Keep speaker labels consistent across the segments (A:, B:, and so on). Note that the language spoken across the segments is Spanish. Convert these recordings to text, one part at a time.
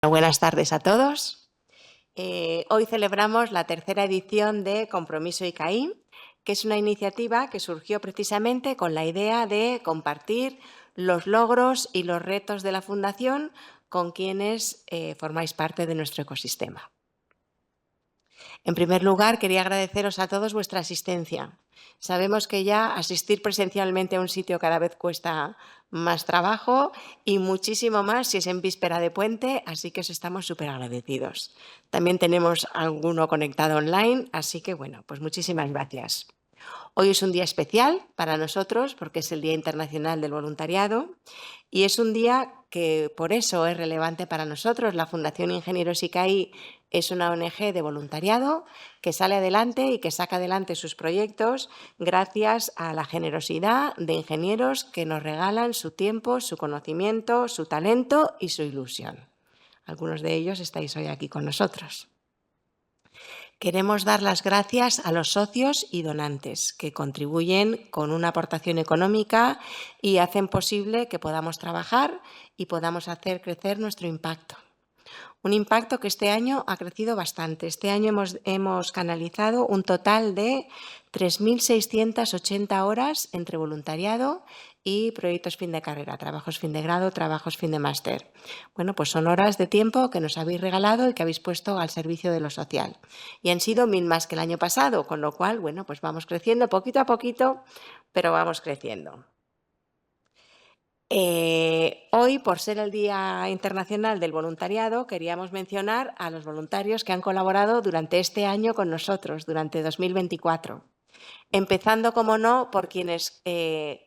A: Buenas tardes a todos. Hoy celebramos la tercera edición de Compromiso ICAI, que es una iniciativa que surgió precisamente con la idea de compartir los logros y los retos de la Fundación con quienes formáis parte de nuestro ecosistema. En primer lugar, quería agradeceros a todos vuestra asistencia. Sabemos que ya asistir presencialmente a un sitio cada vez cuesta más trabajo y muchísimo más si es en víspera de puente, así que os estamos súper agradecidos. También tenemos alguno conectado online, así que bueno, pues muchísimas gracias. Hoy es un día especial para nosotros porque es el Día Internacional del Voluntariado y es un día que por eso es relevante para nosotros. La Fundación Ingenieros ICAI es una ONG de voluntariado que sale adelante y que saca adelante sus proyectos gracias a la generosidad de ingenieros que nos regalan su tiempo, su conocimiento, su talento y su ilusión. Algunos de ellos estáis hoy aquí con nosotros. Queremos dar las gracias a los socios y donantes que contribuyen con una aportación económica y hacen posible que podamos trabajar y podamos hacer crecer nuestro impacto. Un impacto que este año ha crecido bastante. Este año hemos canalizado un total de 3.680 horas entre voluntariado y proyectos fin de carrera, trabajos fin de grado, trabajos fin de máster. Bueno, pues son horas de tiempo que nos habéis regalado y que habéis puesto al servicio de lo social. Y han sido 1.000 más que el año pasado, con lo cual, bueno, pues vamos creciendo poquito a poquito, pero vamos creciendo. Hoy, por ser el Día Internacional del Voluntariado, queríamos mencionar a los voluntarios que han colaborado durante este año con nosotros, durante 2024. Empezando, como no, por quienes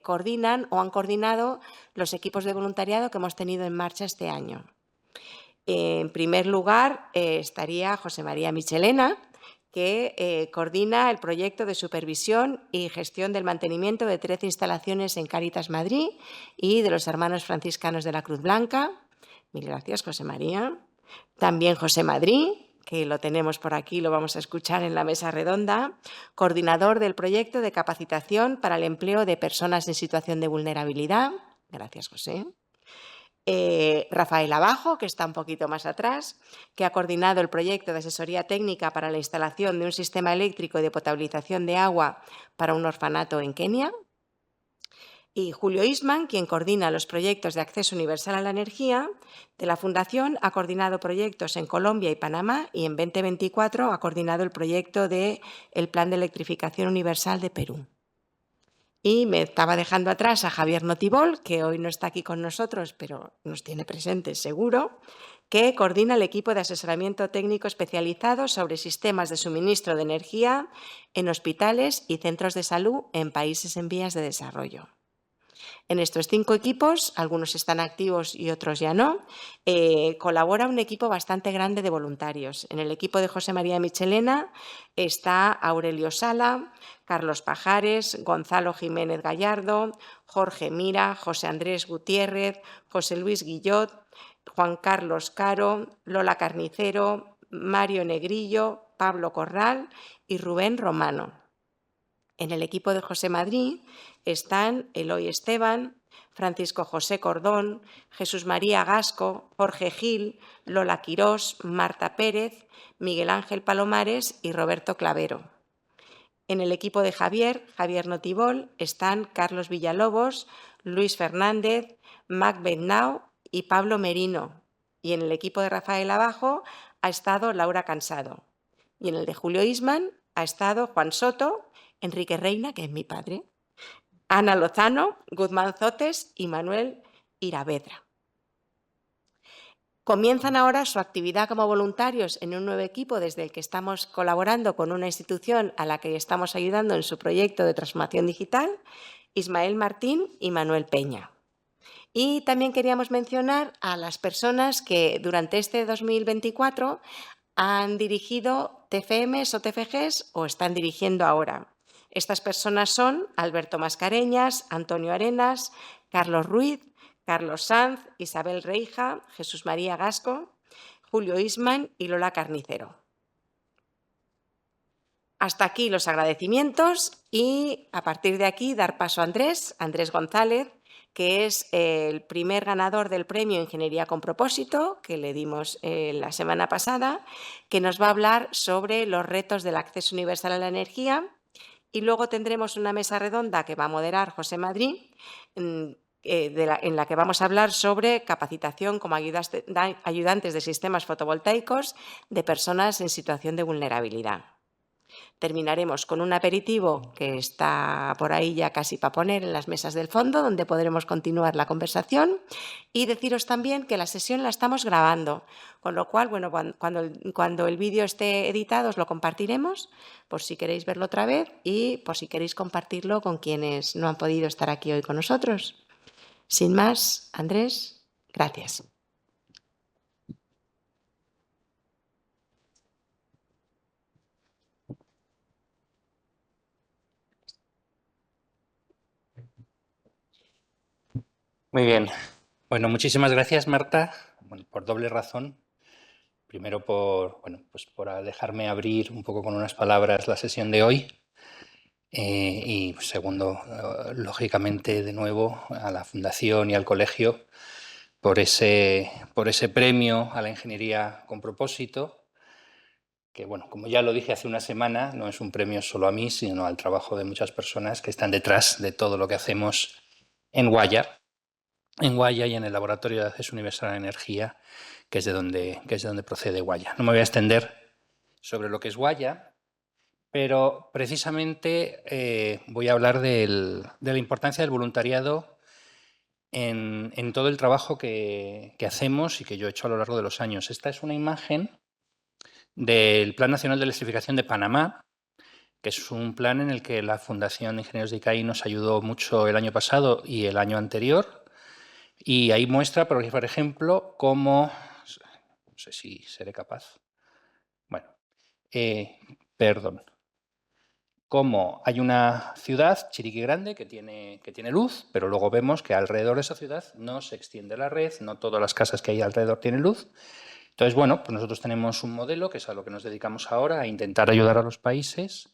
A: coordinan o han coordinado los equipos de voluntariado que hemos tenido en marcha este año. En primer lugar, estaría José María Michelena, que coordina el proyecto de supervisión y gestión del mantenimiento de 13 instalaciones en Cáritas Madrid y de los Hermanos Franciscanos de la Cruz Blanca. Mil gracias, José María. También José Madrid, que lo tenemos por aquí, lo vamos a escuchar en la mesa redonda, coordinador del proyecto de capacitación para el empleo de personas en situación de vulnerabilidad. Gracias, José. Rafael Abajo, que está un poquito más atrás, que ha coordinado el proyecto de asesoría técnica para la instalación de un sistema eléctrico de potabilización de agua para un orfanato en Kenia. Y Julio Isman, quien coordina los proyectos de acceso universal a la energía de la Fundación, ha coordinado proyectos en Colombia y Panamá y en 2024 ha coordinado el proyecto del Plan de Electrificación Universal de Perú. Y me estaba dejando atrás a Javier Notibol, que hoy no está aquí con nosotros, pero nos tiene presentes seguro, que coordina el equipo de asesoramiento técnico especializado sobre sistemas de suministro de energía en hospitales y centros de salud en países en vías de desarrollo. En estos 5 equipos, algunos están activos y otros ya no, colabora un equipo bastante grande de voluntarios. En el equipo de José María Michelena está Aurelio Sala, Carlos Pajares, Gonzalo Jiménez Gallardo, Jorge Mira, José Andrés Gutiérrez, José Luis Guillot, Juan Carlos Caro, Lola Carnicero, Mario Negrillo, Pablo Corral y Rubén Romano. En el equipo de José Madrid están Eloy Esteban, Francisco José Cordón, Jesús María Gasco, Jorge Gil, Lola Quirós, Marta Pérez, Miguel Ángel Palomares y Roberto Clavero. En el equipo de Javier Notibol, están Carlos Villalobos, Luis Fernández, Mac Bednau y Pablo Merino. Y en el equipo de Rafael Abajo ha estado Laura Cansado. Y en el de Julio Isman ha estado Juan Soto, Enrique Reina, que es mi padre, Ana Lozano, Guzmán Zotes y Manuel Iravedra. Comienzan ahora su actividad como voluntarios en un nuevo equipo desde el que estamos colaborando con una institución a la que estamos ayudando en su proyecto de transformación digital, Ismael Martín y Manuel Peña. Y también queríamos mencionar a las personas que durante este 2024 han dirigido TFMs o TFGs o están dirigiendo ahora. Estas personas son Alberto Mascareñas, Antonio Arenas, Carlos Ruiz, Carlos Sanz, Isabel Reija, Jesús María Gasco, Julio Isman y Lola Carnicero. Hasta aquí los agradecimientos y a partir de aquí dar paso a Andrés González, que es el primer ganador del premio Ingeniería con Propósito, que le dimos la semana pasada, que nos va a hablar sobre los retos del acceso universal a la energía. Y luego tendremos una mesa redonda que va a moderar José Madrid, en la que vamos a hablar sobre capacitación como ayudantes de sistemas fotovoltaicos de personas en situación de vulnerabilidad. Terminaremos con un aperitivo que está por ahí ya casi para poner en las mesas del fondo, donde podremos continuar la conversación. Y deciros también que la sesión la estamos grabando, con lo cual, bueno, cuando el vídeo esté editado os lo compartiremos, por si queréis verlo otra vez y por si queréis compartirlo con quienes no han podido estar aquí hoy con nosotros. Sin más, Andrés, gracias.
B: Muy bien. Bueno, muchísimas gracias, Marta, por doble razón. Primero, por dejarme abrir un poco con unas palabras la sesión de hoy. Y segundo, lógicamente, de nuevo, a la Fundación y al Colegio por ese premio a la ingeniería con propósito, que, bueno, como ya lo dije hace una semana, no es un premio solo a mí, sino al trabajo de muchas personas que están detrás de todo lo que hacemos en Guaya y en el Laboratorio de Acceso Universal a la Energía, que es de donde procede Guaya. No me voy a extender sobre lo que es Guaya, pero precisamente voy a hablar de la importancia del voluntariado en todo el trabajo que hacemos y que yo he hecho a lo largo de los años. Esta es una imagen del Plan Nacional de Electrificación de Panamá, que es un plan en el que la Fundación de Ingenieros de ICAI nos ayudó mucho el año pasado y el año anterior. Y ahí muestra, por ejemplo, cómo... No sé si seré capaz. Bueno, perdón. Cómo hay una ciudad, Chiriquí Grande, que tiene luz, pero luego vemos que alrededor de esa ciudad no se extiende la red, no todas las casas que hay alrededor tienen luz. Entonces, bueno, pues nosotros tenemos un modelo, que es a lo que nos dedicamos ahora, a intentar ayudar a los países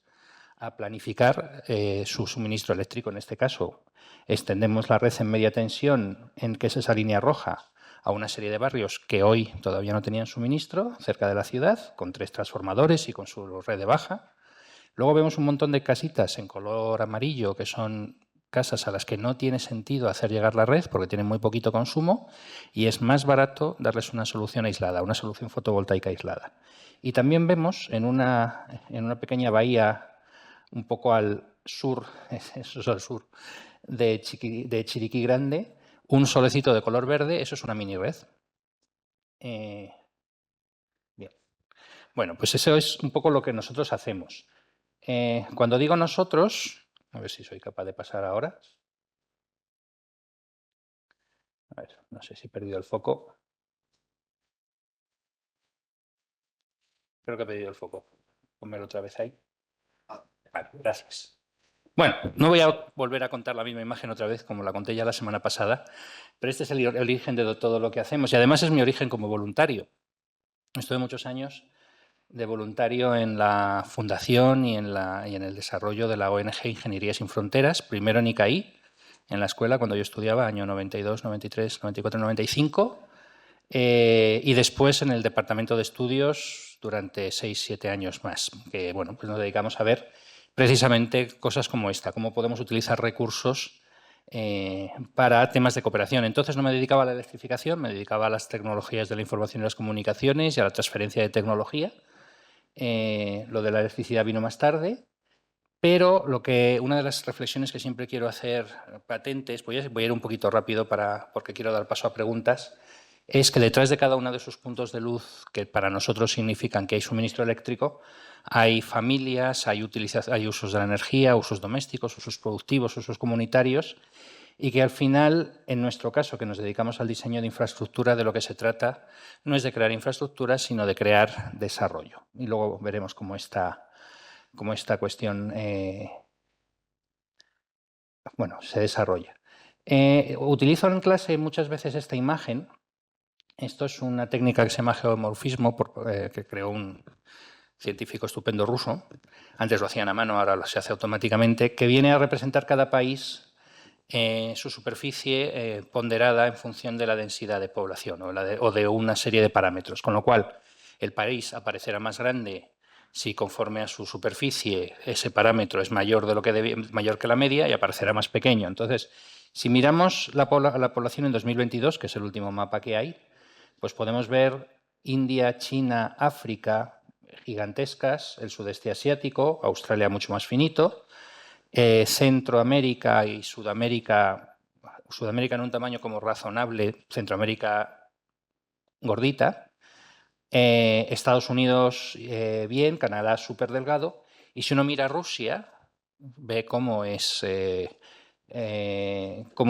B: a planificar su suministro eléctrico. En este caso, extendemos la red en media tensión, que es esa línea roja, a una serie de barrios que hoy todavía no tenían suministro, cerca de la ciudad, con 3 transformadores y con su red de baja. Luego vemos un montón de casitas en color amarillo, que son casas a las que no tiene sentido hacer llegar la red porque tienen muy poquito consumo y es más barato darles una solución aislada, una solución fotovoltaica aislada. Y también vemos en una pequeña bahía un poco al sur, eso es al sur, de Chiriquí Grande, un solecito de color verde, eso es una mini red. Bien. Bueno, pues eso es un poco lo que nosotros hacemos. Cuando digo nosotros, a ver si soy capaz de pasar ahora. A ver, no sé si he perdido el foco. Creo que he perdido el foco. Pónmelo otra vez ahí. Vale, gracias. Bueno, no voy a volver a contar la misma imagen otra vez, como la conté ya la semana pasada, pero este es el origen de todo lo que hacemos y además es mi origen como voluntario. Estuve muchos años de voluntario en la fundación y en el desarrollo de la ONG Ingeniería Sin Fronteras, primero en ICAI, en la escuela cuando yo estudiaba, año 92, 93, 94, 95, y después en el departamento de estudios durante 6-7 años más, que bueno, pues nos dedicamos a ver precisamente cosas como esta, cómo podemos utilizar recursos para temas de cooperación. Entonces no me dedicaba a la electrificación, me dedicaba a las tecnologías de la información y las comunicaciones y a la transferencia de tecnología. Lo de la electricidad vino más tarde, pero una de las reflexiones que siempre quiero hacer patentes, voy a ir un poquito rápido porque quiero dar paso a preguntas, es que detrás de cada uno de esos puntos de luz que para nosotros significan que hay suministro eléctrico, hay familias, hay usos de la energía, usos domésticos, usos productivos, usos comunitarios, y que al final, en nuestro caso, que nos dedicamos al diseño de infraestructura, de lo que se trata no es de crear infraestructuras, sino de crear desarrollo. Y luego veremos cómo esta cuestión se desarrolla. Utilizo en clase muchas veces esta imagen. Esto es una técnica que se llama geomorfismo, que creó un científico estupendo ruso. Antes lo hacían a mano, ahora se hace automáticamente, que viene a representar cada país su superficie ponderada en función de la densidad de población o de una serie de parámetros, con lo cual el país aparecerá más grande si conforme a su superficie ese parámetro es mayor mayor que la media, y aparecerá más pequeño. Entonces, si miramos la población en 2022, que es el último mapa que hay, pues podemos ver India, China, África gigantescas, el sudeste asiático, Australia mucho más finito, Centroamérica y Sudamérica en un tamaño como razonable, Centroamérica gordita, Estados Unidos bien, Canadá súper delgado, y si uno mira Rusia, ve cómo es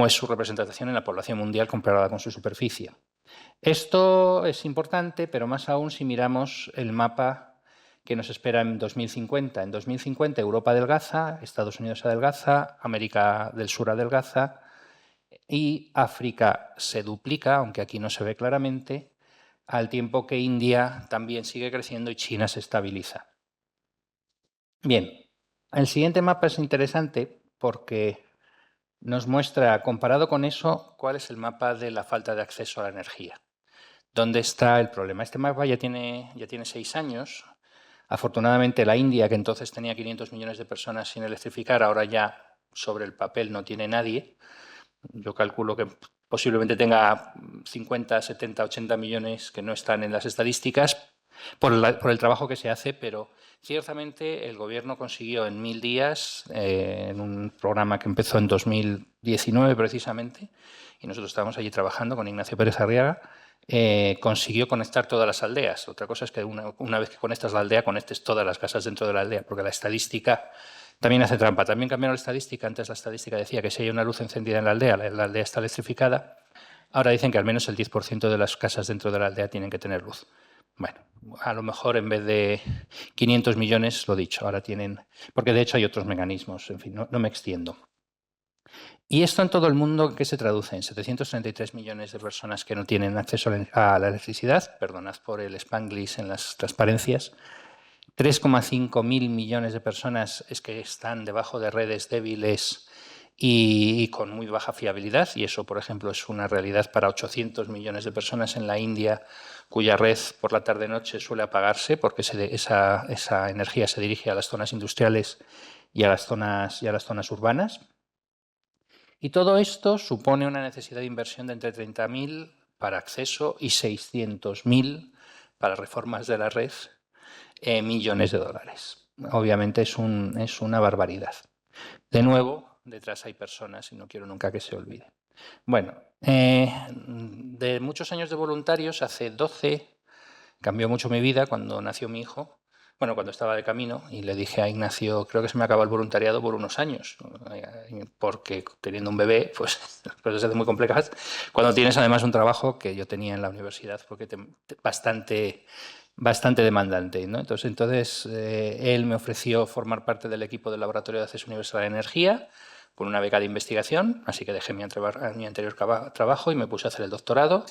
B: su representación en la población mundial comparada con su superficie. Esto es importante, pero más aún si miramos el mapa que nos espera en 2050. En 2050 Europa adelgaza, Estados Unidos adelgaza, América del Sur adelgaza y África se duplica, aunque aquí no se ve claramente, al tiempo que India también sigue creciendo y China se estabiliza. Bien, el siguiente mapa es interesante porque nos muestra, comparado con eso, cuál es el mapa de la falta de acceso a la energía. ¿Dónde está el problema? Este mapa ya tiene 6 años. Afortunadamente la India, que entonces tenía 500 millones de personas sin electrificar, ahora ya sobre el papel no tiene nadie. Yo calculo que posiblemente tenga 50, 70, 80 millones que no están en las estadísticas por el trabajo que se hace, pero ciertamente el gobierno consiguió en 1000 días, en un programa que empezó en 2019 precisamente, y nosotros estábamos allí trabajando con Ignacio Pérez Arriaga, consiguió conectar todas las aldeas. Otra cosa es que una vez que conectas la aldea, conectes todas las casas dentro de la aldea, porque la estadística también hace trampa. También cambiaron la estadística. Antes la estadística decía que si hay una luz encendida en la aldea está electrificada. Ahora dicen que al menos el 10% de las casas dentro de la aldea tienen que tener luz. Bueno, a lo mejor en vez de 500 millones, lo dicho, ahora tienen... Porque de hecho hay otros mecanismos, en fin, no me extiendo. Y esto en todo el mundo, ¿en qué se traduce? En 733 millones de personas que no tienen acceso a la electricidad, perdonad por el spanglish en las transparencias, 3,5 mil millones de personas es que están debajo de redes débiles y con muy baja fiabilidad, y eso, por ejemplo, es una realidad para 800 millones de personas en la India, cuya red por la tarde-noche suele apagarse porque esa energía se dirige a las zonas industriales y a las zonas urbanas. Y todo esto supone una necesidad de inversión de entre 30.000 para acceso y 600.000 para reformas de la red, millones de dólares. Obviamente es una barbaridad. De nuevo, detrás hay personas y no quiero nunca que se olvide. Bueno, de muchos años de voluntarios, hace 12, cambió mucho mi vida cuando nació mi hijo. Bueno, cuando estaba de camino, y le dije a Ignacio, creo que se me acaba el voluntariado por unos años, porque teniendo un bebé, pues las cosas se hacen muy complicadas. Cuando tienes además un trabajo que yo tenía en la universidad, porque bastante demandante, ¿no? Entonces él me ofreció formar parte del equipo del Laboratorio de Acceso Universal a la Energía con una beca de investigación, así que dejé mi anterior trabajo y me puse a hacer el doctorado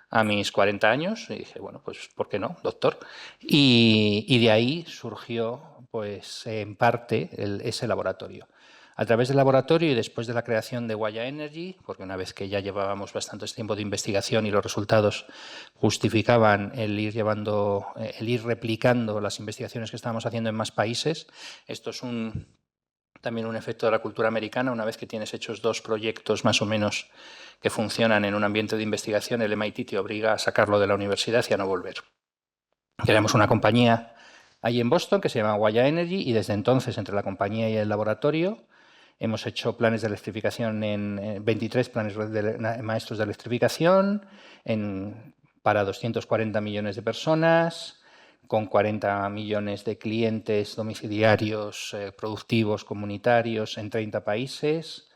B: a mis 40 años y dije, bueno, pues ¿por qué no, doctor? Y de ahí surgió, pues, en parte ese laboratorio. A través del laboratorio y después de la creación de Waya Energy, porque una vez que ya llevábamos bastante tiempo de investigación y los resultados justificaban el ir replicando las investigaciones que estábamos haciendo en más países, esto es también un efecto de la cultura americana. Una vez que tienes hechos 2 proyectos más o menos que funcionan en un ambiente de investigación, el MIT te obliga a sacarlo de la universidad y a no volver. Creamos una compañía ahí en Boston que se llama Waya Energy, y desde entonces, entre la compañía y el laboratorio, hemos hecho planes de electrificación en 23 planes maestros de electrificación para 240 millones de personas, con 40 millones de clientes domiciliarios, productivos, comunitarios en 30 países.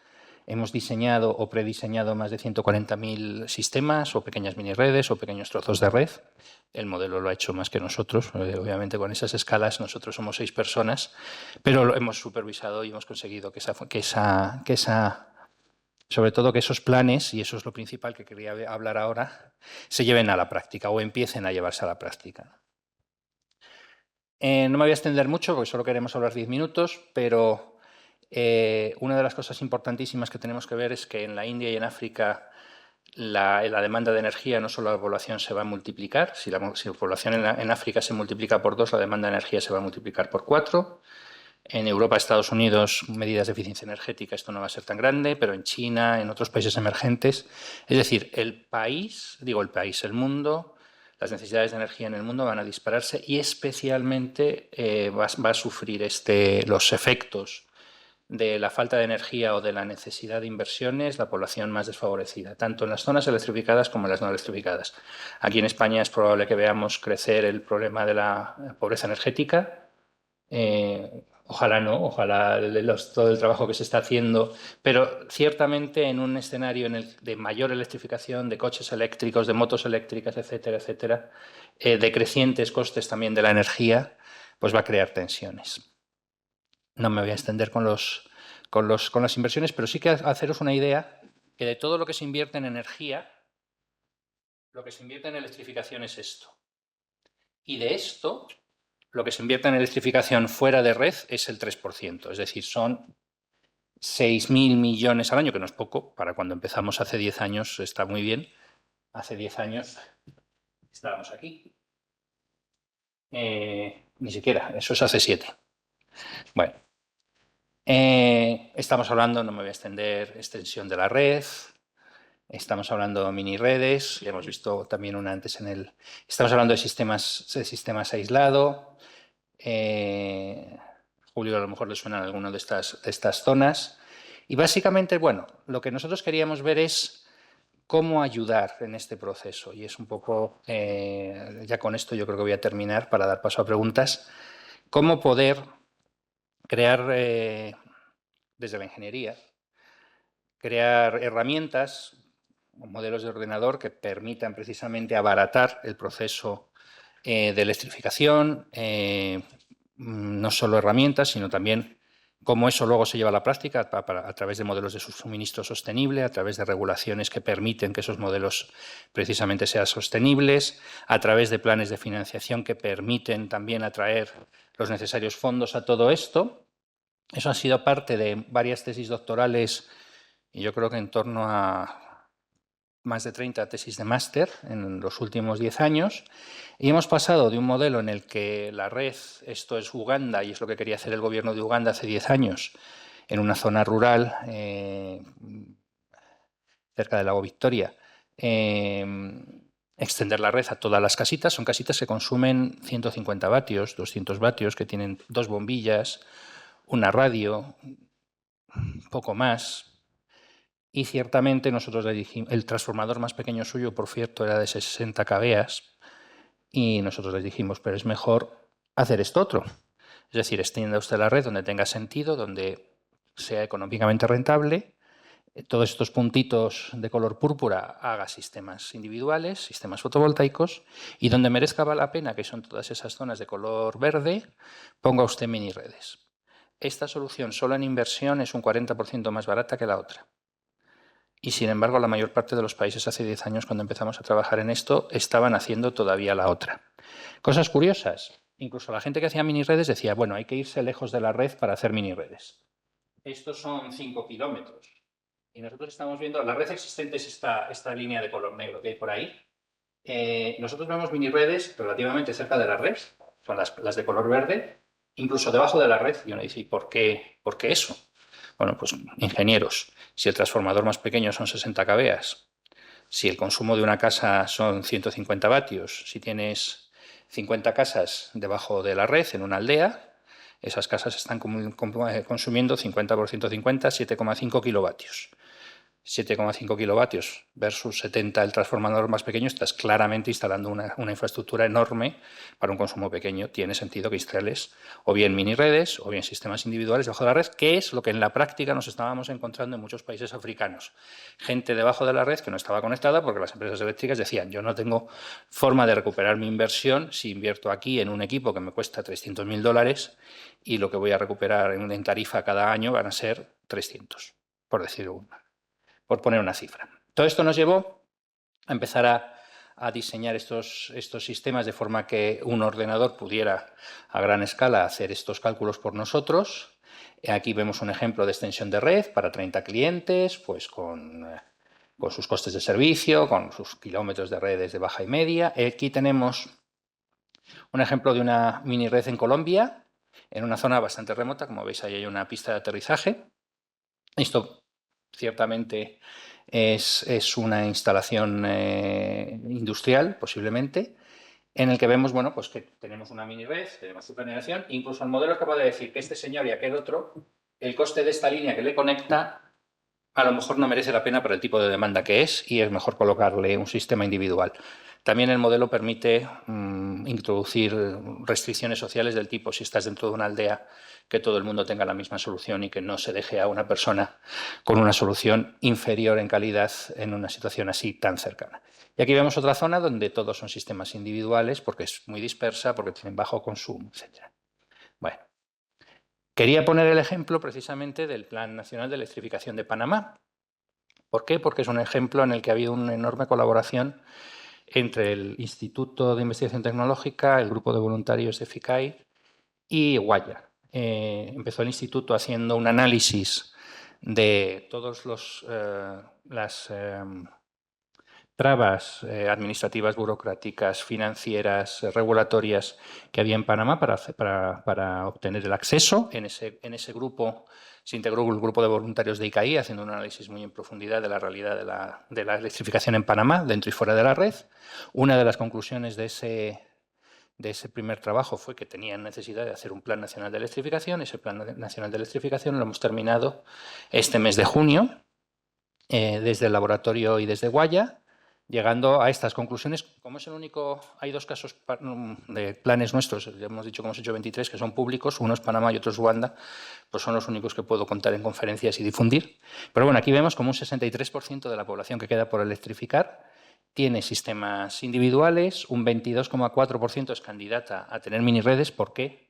B: Hemos diseñado o prediseñado más de 140.000 sistemas o pequeñas mini redes o pequeños trozos de red. El modelo lo ha hecho más que nosotros. Obviamente con esas escalas nosotros somos 6 personas, pero lo hemos supervisado y hemos conseguido sobre todo que esos planes, y eso es lo principal que quería hablar ahora, se lleven a la práctica o empiecen a llevarse a la práctica. No me voy a extender mucho porque solo queremos hablar 10 minutos, pero Una de las cosas importantísimas que tenemos que ver es que en la India y en África la demanda de energía, no solo la población se va a multiplicar, si la población en África se multiplica por 2, la demanda de energía se va a multiplicar por 4. En Europa, Estados Unidos, medidas de eficiencia energética, esto no va a ser tan grande, pero en China, en otros países emergentes. Es decir, el mundo, las necesidades de energía en el mundo van a dispararse y especialmente va a sufrir los efectos de la falta de energía o de la necesidad de inversiones la población más desfavorecida, tanto en las zonas electrificadas como en las no electrificadas. Aquí en España es probable que veamos crecer el problema de la pobreza energética. Ojalá no, ojalá todo el trabajo que se está haciendo, pero ciertamente en un escenario de mayor electrificación, de coches eléctricos, de motos eléctricas, etcétera, etcétera, de crecientes costes también de la energía, pues va a crear tensiones. No me voy a extender con las inversiones, pero sí que haceros una idea que de todo lo que se invierte en energía, lo que se invierte en electrificación es esto. Y de esto, lo que se invierte en electrificación fuera de red es el 3%, es decir, son 6.000 millones al año, que no es poco, para cuando empezamos hace 10 años está muy bien. Hace 10 años estábamos aquí. Ni siquiera, eso es hace 7. Bueno, estamos hablando, no me voy a extender, extensión de la red, estamos hablando de mini redes, ya hemos visto también una antes estamos hablando de sistemas aislados. Julio a lo mejor le suena alguna de estas zonas. Y básicamente, bueno, lo que nosotros queríamos ver es cómo ayudar en este proceso. Y es un poco, ya con esto yo creo que voy a terminar para dar paso a preguntas, cómo poder crear, desde la ingeniería, crear herramientas o modelos de ordenador que permitan precisamente abaratar el proceso de electrificación, no solo herramientas, sino también cómo eso luego se lleva a la práctica a través de modelos de suministro sostenible, a través de regulaciones que permiten que esos modelos precisamente sean sostenibles, a través de planes de financiación que permiten también atraer los necesarios fondos a todo esto. Eso ha sido parte de varias tesis doctorales y yo creo que en torno a más de 30 tesis de máster en los últimos 10 años, y hemos pasado de un modelo en el que la red, esto es Uganda, y es lo que quería hacer el gobierno de Uganda hace 10 años, en una zona rural cerca del lago Victoria, extender la red a todas las casitas. Son casitas que consumen 150 vatios, 200 vatios, que tienen 2 bombillas, una radio, poco más. Y ciertamente nosotros le dijimos, el transformador más pequeño suyo, por cierto, era de 60 kVA, y nosotros les dijimos, pero es mejor hacer esto otro. Es decir, extienda usted la red donde tenga sentido, donde sea económicamente rentable, todos estos puntitos de color púrpura haga sistemas individuales, sistemas fotovoltaicos, y donde merezca la pena, que son todas esas zonas de color verde, ponga usted mini redes. Esta solución solo en inversión es un 40% más barata que la otra. Y sin embargo, la mayor parte de los países hace 10 años, cuando empezamos a trabajar en esto, estaban haciendo todavía la otra. Cosas curiosas. Incluso la gente que hacía mini redes decía, bueno, hay que irse lejos de la red para hacer mini redes. Estos son 5 kilómetros. Y nosotros estamos viendo, la red existente es esta línea de color negro que hay por ahí. Nosotros vemos mini redes relativamente cerca de la red, son las de color verde, incluso debajo de la red. Y uno dice, ¿y por qué eso? Bueno, pues ingenieros, si el transformador más pequeño son 60 kVA, si el consumo de una casa son 150 vatios, si tienes 50 casas debajo de la red en una aldea, esas casas están consumiendo 50 por 150, 7,5 kilovatios. 7,5 kilovatios versus 70 el transformador más pequeño, estás claramente instalando una infraestructura enorme para un consumo pequeño. Tiene sentido que instales o bien mini redes o bien sistemas individuales debajo de la red, que es lo que en la práctica nos estábamos encontrando en muchos países africanos. Gente debajo de la red que no estaba conectada porque las empresas eléctricas decían, yo no tengo forma de recuperar mi inversión si invierto aquí en un equipo que me cuesta $300.000 y lo que voy a recuperar en tarifa cada año van a ser 300, por decirlo por poner una cifra. Todo esto nos llevó a empezar a diseñar estos sistemas de forma que un ordenador pudiera a gran escala hacer estos cálculos por nosotros. Aquí vemos un ejemplo de extensión de red para 30 clientes, pues con sus costes de servicio, con sus kilómetros de redes de baja y media. Aquí tenemos un ejemplo de una mini red en Colombia, en una zona bastante remota. Como veis, ahí hay una pista de aterrizaje. Esto ciertamente es una instalación industrial, posiblemente, en el que vemos, bueno, pues que tenemos una mini red, tenemos su generación, incluso el modelo es capaz de decir que este señor y aquel otro, el coste de esta línea que le conecta a lo mejor no merece la pena para el tipo de demanda que es y es mejor colocarle un sistema individual. También el modelo permite introducir restricciones sociales del tipo, si estás dentro de una aldea, que todo el mundo tenga la misma solución y que no se deje a una persona con una solución inferior en calidad en una situación así tan cercana. Y aquí vemos otra zona donde todos son sistemas individuales porque es muy dispersa, porque tienen bajo consumo, etc. Bueno, quería poner el ejemplo precisamente del Plan Nacional de Electrificación de Panamá. ¿Por qué? Porque es un ejemplo en el que ha habido una enorme colaboración entre el Instituto de Investigación Tecnológica, el grupo de voluntarios de FICAI y Guaya. Empezó el instituto haciendo un análisis de todas las trabas administrativas, burocráticas, financieras, regulatorias que había en Panamá para obtener el acceso. En ese grupo se integró el grupo de voluntarios de ICAI, haciendo un análisis muy en profundidad de la realidad de la electrificación en Panamá, dentro y fuera de la red. Una de las conclusiones de ese primer trabajo fue que tenían necesidad de hacer un Plan Nacional de Electrificación. Ese Plan Nacional de Electrificación lo hemos terminado este mes de junio, desde el laboratorio y desde Guaya, llegando a estas conclusiones. Como es el único, hay dos casos de planes nuestros, ya hemos dicho que hemos hecho 23, que son públicos, uno es Panamá y otro es Uganda, pues son los únicos que puedo contar en conferencias y difundir. Pero bueno, aquí vemos como un 63% de la población que queda por electrificar tiene sistemas individuales, un 22,4% es candidata a tener mini redes. ¿Por qué?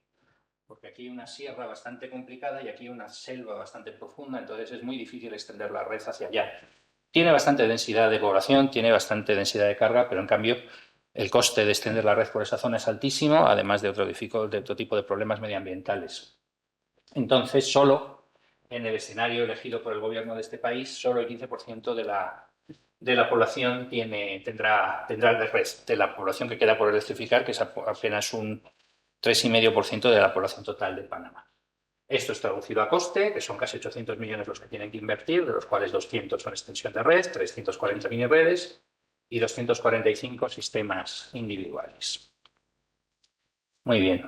B: Porque aquí hay una sierra bastante complicada y aquí hay una selva bastante profunda, entonces es muy difícil extender la red hacia allá. Tiene bastante densidad de población, tiene bastante densidad de carga, pero en cambio el coste de extender la red por esa zona es altísimo, además de otro tipo de problemas medioambientales. Entonces, solo en el escenario elegido por el gobierno de este país, solo el 15% de la población tendrá de red, de la población que queda por electrificar, que es apenas un 3,5% de la población total de Panamá. Esto es traducido a coste, que son casi 800 millones los que tienen que invertir, de los cuales 200 son extensión de red, 340 mini redes y 245 sistemas individuales. Muy bien.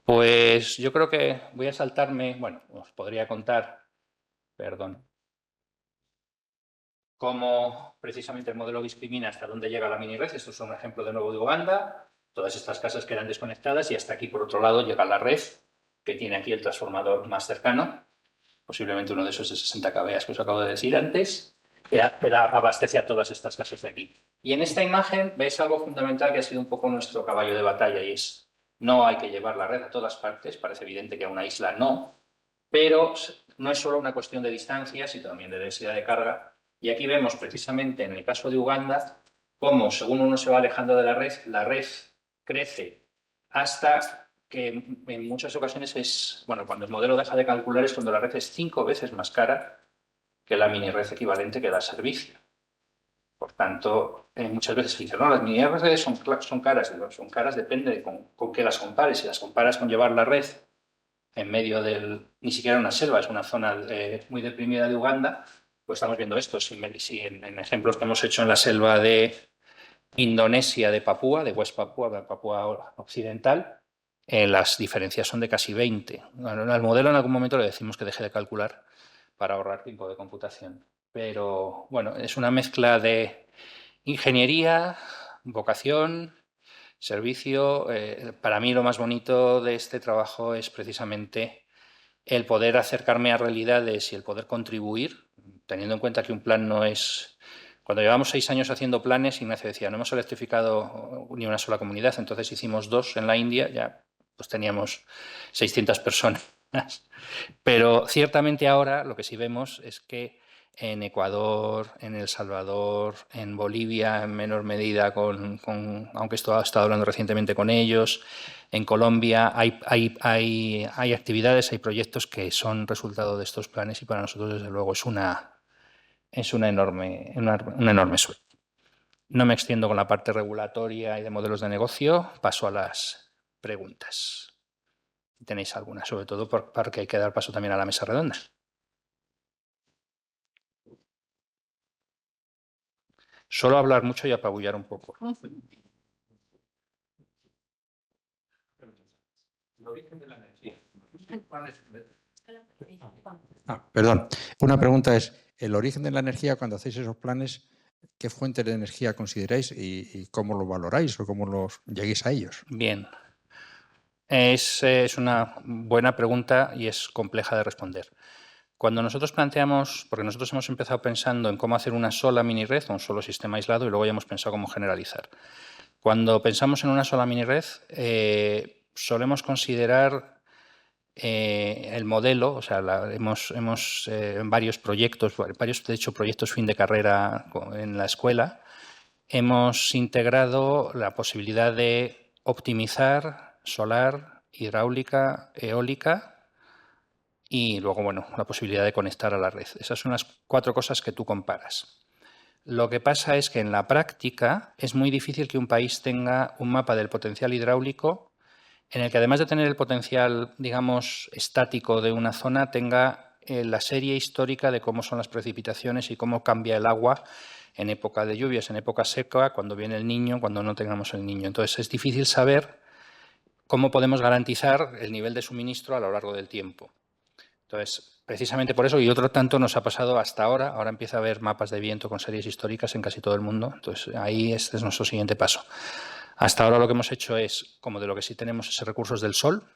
B: Pues yo creo que voy a saltarme, bueno, os podría contar, perdón, cómo precisamente el modelo discrimina hasta dónde llega la mini red. Esto es un ejemplo de nuevo de Uganda. Todas estas casas quedan desconectadas y hasta aquí, por otro lado, llega la red, que tiene aquí el transformador más cercano, posiblemente uno de esos de 60 kV que os acabo de decir antes, que abastece a todas estas casas de aquí. Y en esta imagen veis algo fundamental que ha sido un poco nuestro caballo de batalla, y es: no hay que llevar la red a todas partes. Parece evidente que a una isla no, pero no es solo una cuestión de distancia, sino también de densidad de carga. Y aquí vemos precisamente en el caso de Uganda cómo, según uno se va alejando de la red crece hasta que en muchas ocasiones es, bueno, cuando el modelo deja de calcular es cuando la red es 5 veces más cara que la mini red equivalente que da servicio. Por tanto, muchas veces se dice, no, las mini redes son caras. Son caras, depende de con qué las compares. Si las comparas con llevar la red en medio ni siquiera una selva, es una zona muy deprimida de Uganda, pues estamos viendo esto. Si en ejemplos que hemos hecho en la selva de Indonesia, de Papúa, de West Papúa, de Papúa Occidental, las diferencias son de casi 20. Bueno, al modelo en algún momento le decimos que deje de calcular para ahorrar tiempo de computación. Pero bueno, es una mezcla de ingeniería, vocación, servicio. Para mí lo más bonito de este trabajo es precisamente el poder acercarme a realidades y el poder contribuir, teniendo en cuenta que un plan no es... Cuando llevamos 6 años haciendo planes, Ignacio decía, no hemos electrificado ni una sola comunidad, entonces hicimos 2 en la India, ya pues teníamos 600 personas. Pero ciertamente ahora lo que sí vemos es que en Ecuador, en El Salvador, en Bolivia en menor medida, aunque esto ha estado hablando recientemente con ellos. En Colombia hay actividades, hay proyectos que son resultado de estos planes y para nosotros, desde luego, es una enorme suerte. No me extiendo con la parte regulatoria y de modelos de negocio, paso a las preguntas. ¿Tenéis alguna? Sobre todo porque hay que dar paso también a la mesa redonda. Solo hablar mucho y apabullar un poco.
C: Perdón. Una pregunta es, el origen de la energía, cuando hacéis esos planes, ¿qué fuentes de energía consideráis y cómo lo valoráis o cómo los lleguéis a ellos?
B: Bien. Es una buena pregunta y es compleja de responder. Cuando nosotros planteamos, porque nosotros hemos empezado pensando en cómo hacer una sola mini red o un solo sistema aislado y luego ya hemos pensado cómo generalizar. Cuando pensamos en una sola mini red, solemos considerar el modelo, o sea, hemos en varios proyectos, de hecho proyectos fin de carrera en la escuela, hemos integrado la posibilidad de optimizar solar, hidráulica, eólica y luego, bueno, la posibilidad de conectar a la red. Esas son las 4 cosas que tú comparas. Lo que pasa es que en la práctica es muy difícil que un país tenga un mapa del potencial hidráulico en el que, además de tener el potencial, digamos, estático de una zona, tenga la serie histórica de cómo son las precipitaciones y cómo cambia el agua en época de lluvias, en época seca, cuando viene el Niño, cuando no tengamos el Niño. Entonces es difícil saber cómo podemos garantizar el nivel de suministro a lo largo del tiempo. Entonces, precisamente por eso y otro tanto nos ha pasado hasta ahora. Ahora empieza a haber mapas de viento con series históricas en casi todo el mundo. Entonces, ahí este es nuestro siguiente paso. Hasta ahora lo que hemos hecho es, como de lo que sí tenemos es recursos del sol,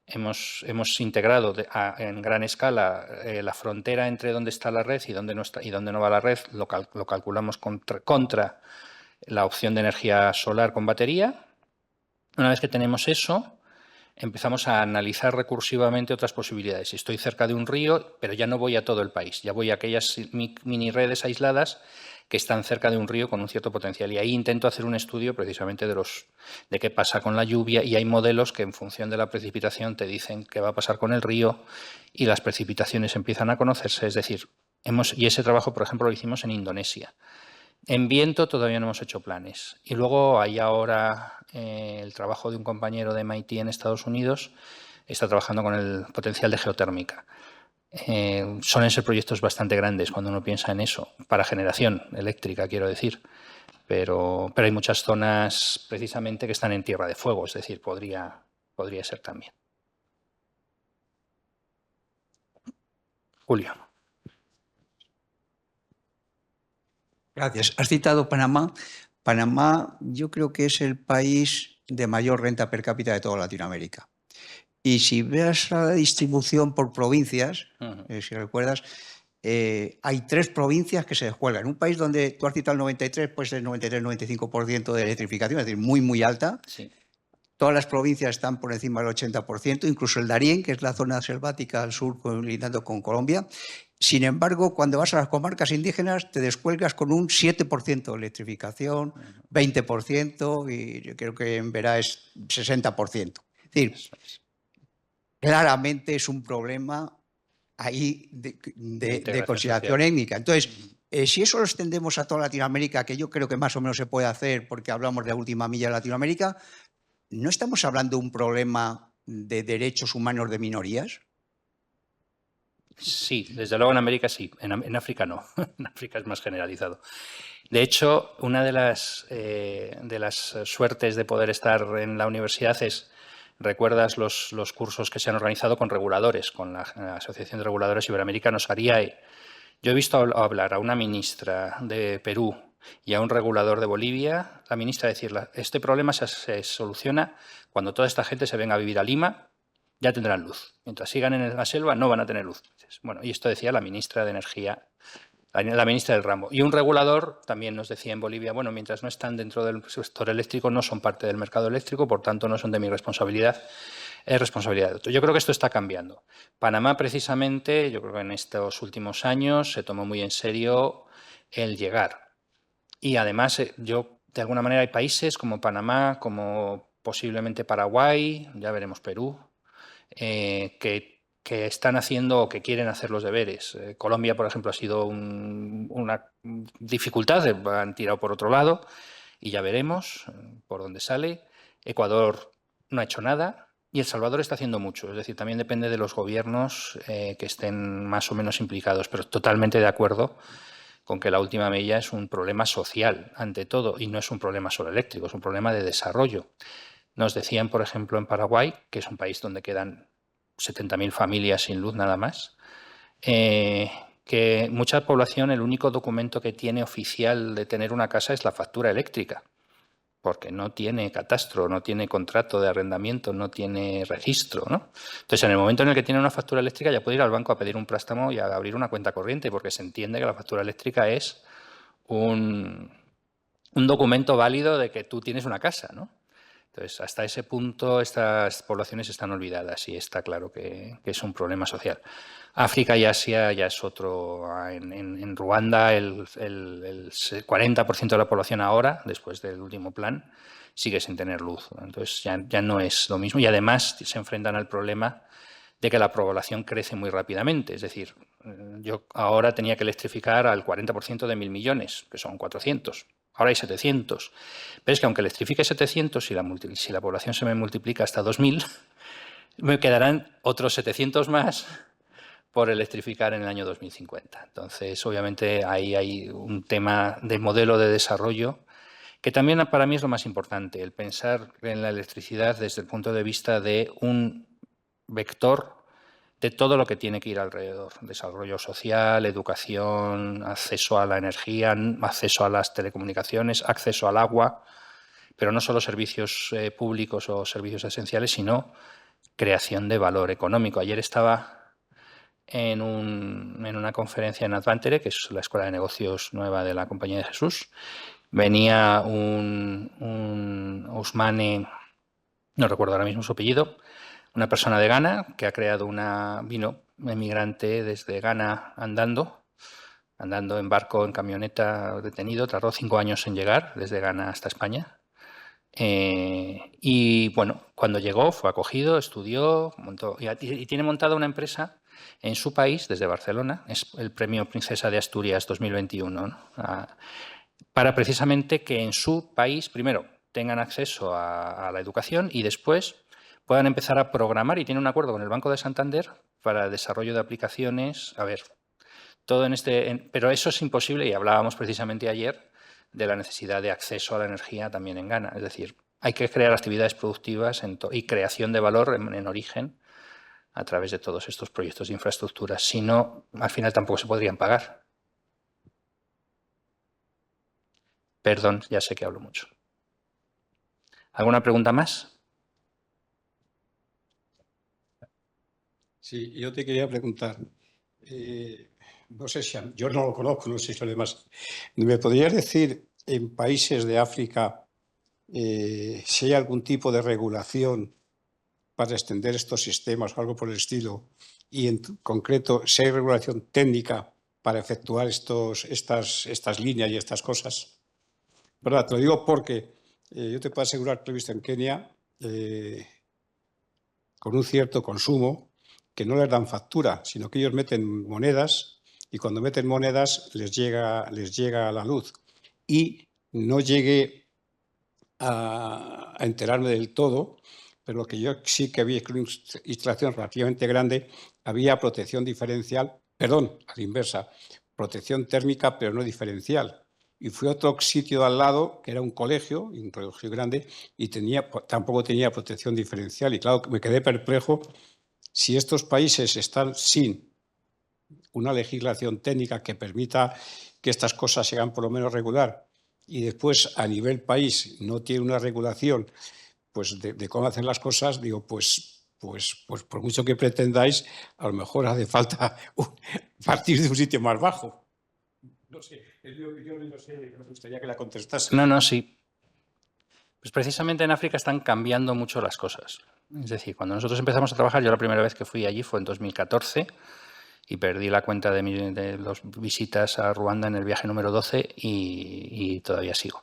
B: hemos integrado en gran escala la frontera entre dónde está la red y dónde no va la red, lo calculamos contra la opción de energía solar con batería. Una vez que tenemos eso, empezamos a analizar recursivamente otras posibilidades. Si estoy cerca de un río, pero ya no voy a todo el país, ya voy a aquellas mini redes aisladas que están cerca de un río con un cierto potencial. Y ahí intento hacer un estudio precisamente de qué pasa con la lluvia, y hay modelos que en función de la precipitación te dicen qué va a pasar con el río y las precipitaciones empiezan a conocerse. Es decir, y ese trabajo, por ejemplo, lo hicimos en Indonesia. En viento todavía no hemos hecho planes. Y luego hay ahora el trabajo de un compañero de MIT en Estados Unidos, está trabajando con el potencial de geotérmica. Suelen ser proyectos bastante grandes cuando uno piensa en eso, para generación eléctrica, quiero decir. Pero hay muchas zonas precisamente que están en tierra de fuego, es decir, podría ser también. Julio.
D: Gracias. Has citado Panamá. Panamá yo creo que es el país de mayor renta per cápita de toda Latinoamérica. Y si ves la distribución por provincias, si recuerdas, hay 3 provincias que se descuelgan. Un país donde tú has citado el 93, pues el 93-95% de electrificación, es decir, muy, muy alta.
B: Sí.
D: Todas las provincias están por encima del 80%, incluso el Darién, que es la zona selvática al sur, lindando con Colombia. Sin embargo, cuando vas a las comarcas indígenas, te descuelgas con un 7% de electrificación, 20%, y yo creo que en Verá es 60%. Es decir, claramente es un problema ahí de consideración étnica. Entonces, si eso lo extendemos a toda Latinoamérica, que yo creo que más o menos se puede hacer porque hablamos de la última milla de Latinoamérica, ¿no estamos hablando de un problema de derechos humanos de minorías?
B: Sí, desde luego en América sí, en África no, en África es más generalizado. De hecho, una de las suertes de poder estar en la universidad es, recuerdas los cursos que se han organizado con reguladores, con la Asociación de Reguladores Iberoamericanos, ARIAE. Yo he visto hablar a una ministra de Perú y a un regulador de Bolivia, la ministra decirle, este problema se soluciona cuando toda esta gente se venga a vivir a Lima, ya tendrán luz. Mientras sigan en la selva no van a tener luz. Bueno, y esto decía la ministra de Energía, la ministra del ramo. Y un regulador también nos decía en Bolivia, bueno, mientras no están dentro del sector eléctrico no son parte del mercado eléctrico, por tanto no son de mi responsabilidad. es responsabilidad de otro. Yo creo que esto está cambiando. Panamá, precisamente, yo creo que en estos últimos años se tomó muy en serio el llegar. Y además, de alguna manera, hay países como Panamá, como posiblemente Paraguay, ya veremos Perú, que están haciendo o que quieren hacer los deberes. Colombia, por ejemplo, ha sido una dificultad, han tirado por otro lado y ya veremos por dónde sale. Ecuador no ha hecho nada y El Salvador está haciendo mucho. Es decir, también depende de los gobiernos que estén más o menos implicados, pero totalmente de acuerdo con que la última milla es un problema social, ante todo, y no es un problema solo eléctrico, es un problema de desarrollo. Nos decían, por ejemplo, en Paraguay, que es un país donde quedan 70.000 familias sin luz nada más, que mucha población, el único documento que tiene oficial de tener una casa es la factura eléctrica, porque no tiene catastro, no tiene contrato de arrendamiento, no tiene registro, ¿no? Entonces, en el momento en el que tiene una factura eléctrica, ya puede ir al banco a pedir un préstamo y a abrir una cuenta corriente, porque se entiende que la factura eléctrica es un documento válido de que tú tienes una casa, ¿no? Entonces, hasta ese punto estas poblaciones están olvidadas y está claro que es un problema social. África y Asia ya es otro. En Ruanda el 40% de la población ahora, después del último plan, sigue sin tener luz. Entonces ya no es lo mismo y además se enfrentan al problema de que la población crece muy rápidamente. Es decir, yo ahora tenía que electrificar al 40% de 1.000 millones, que son 400. Ahora hay 700. Pero es que aunque electrifique 700, si la población se me multiplica hasta 2.000, me quedarán otros 700 más por electrificar en el año 2050. Entonces, obviamente, ahí hay un tema de modelo de desarrollo que también para mí es lo más importante, el pensar en la electricidad desde el punto de vista de un vector de todo lo que tiene que ir alrededor. Desarrollo social, educación, acceso a la energía, acceso a las telecomunicaciones, acceso al agua, pero no solo servicios públicos o servicios esenciales, sino creación de valor económico. Ayer estaba en una conferencia en Advantere, que es la escuela de negocios nueva de la Compañía de Jesús. Venía un Ousmane, no recuerdo ahora mismo su apellido, una persona de Ghana que ha creado vino emigrante desde Ghana andando en barco, en camioneta, detenido, tardó 5 años en llegar desde Ghana hasta España. Y bueno, cuando llegó fue acogido, estudió, montó y tiene montada una empresa en su país, desde Barcelona, es el Premio Princesa de Asturias 2021, ¿no? Para precisamente que en su país, primero, tengan acceso a la educación y después puedan empezar a programar, y tiene un acuerdo con el Banco de Santander para el desarrollo de aplicaciones. A ver, todo pero eso es imposible, y hablábamos precisamente ayer de la necesidad de acceso a la energía también en Ghana. Es decir, hay que crear actividades productivas y creación de valor en origen a través de todos estos proyectos de infraestructura. Si no, al final tampoco se podrían pagar. Perdón, ya sé que hablo mucho. ¿Alguna pregunta más?
E: Sí, yo te quería preguntar, no sé si yo no lo conozco, no sé si los demás. ¿Me podrías decir en países de África si hay algún tipo de regulación para extender estos sistemas o algo por el estilo? Y en concreto, si hay regulación técnica para efectuar estas líneas y estas cosas. ¿Verdad? Te lo digo porque yo te puedo asegurar que lo he visto en Kenia con un cierto consumo, que no les dan factura, sino que ellos meten monedas y cuando meten monedas les llega la luz. Y no llegué a enterarme del todo, pero lo que yo sí que vi es que una instalación relativamente grande había protección diferencial, perdón, a la inversa, protección térmica, pero no diferencial. Y fui a otro sitio al lado, que era un colegio grande, y tampoco tenía protección diferencial. Y claro, me quedé perplejo si estos países están sin una legislación técnica que permita que estas cosas se hagan por lo menos regular y después a nivel país no tiene una regulación pues de cómo hacer las cosas, digo, pues por mucho que pretendáis, a lo mejor hace falta partir de un sitio más bajo. No sé, yo no sé, me gustaría que la contestase.
B: No, sí. Pues precisamente en África están cambiando mucho las cosas. Es decir, cuando nosotros empezamos a trabajar, yo la primera vez que fui allí fue en 2014 y perdí la cuenta de las visitas a Ruanda en el viaje número 12 y todavía sigo.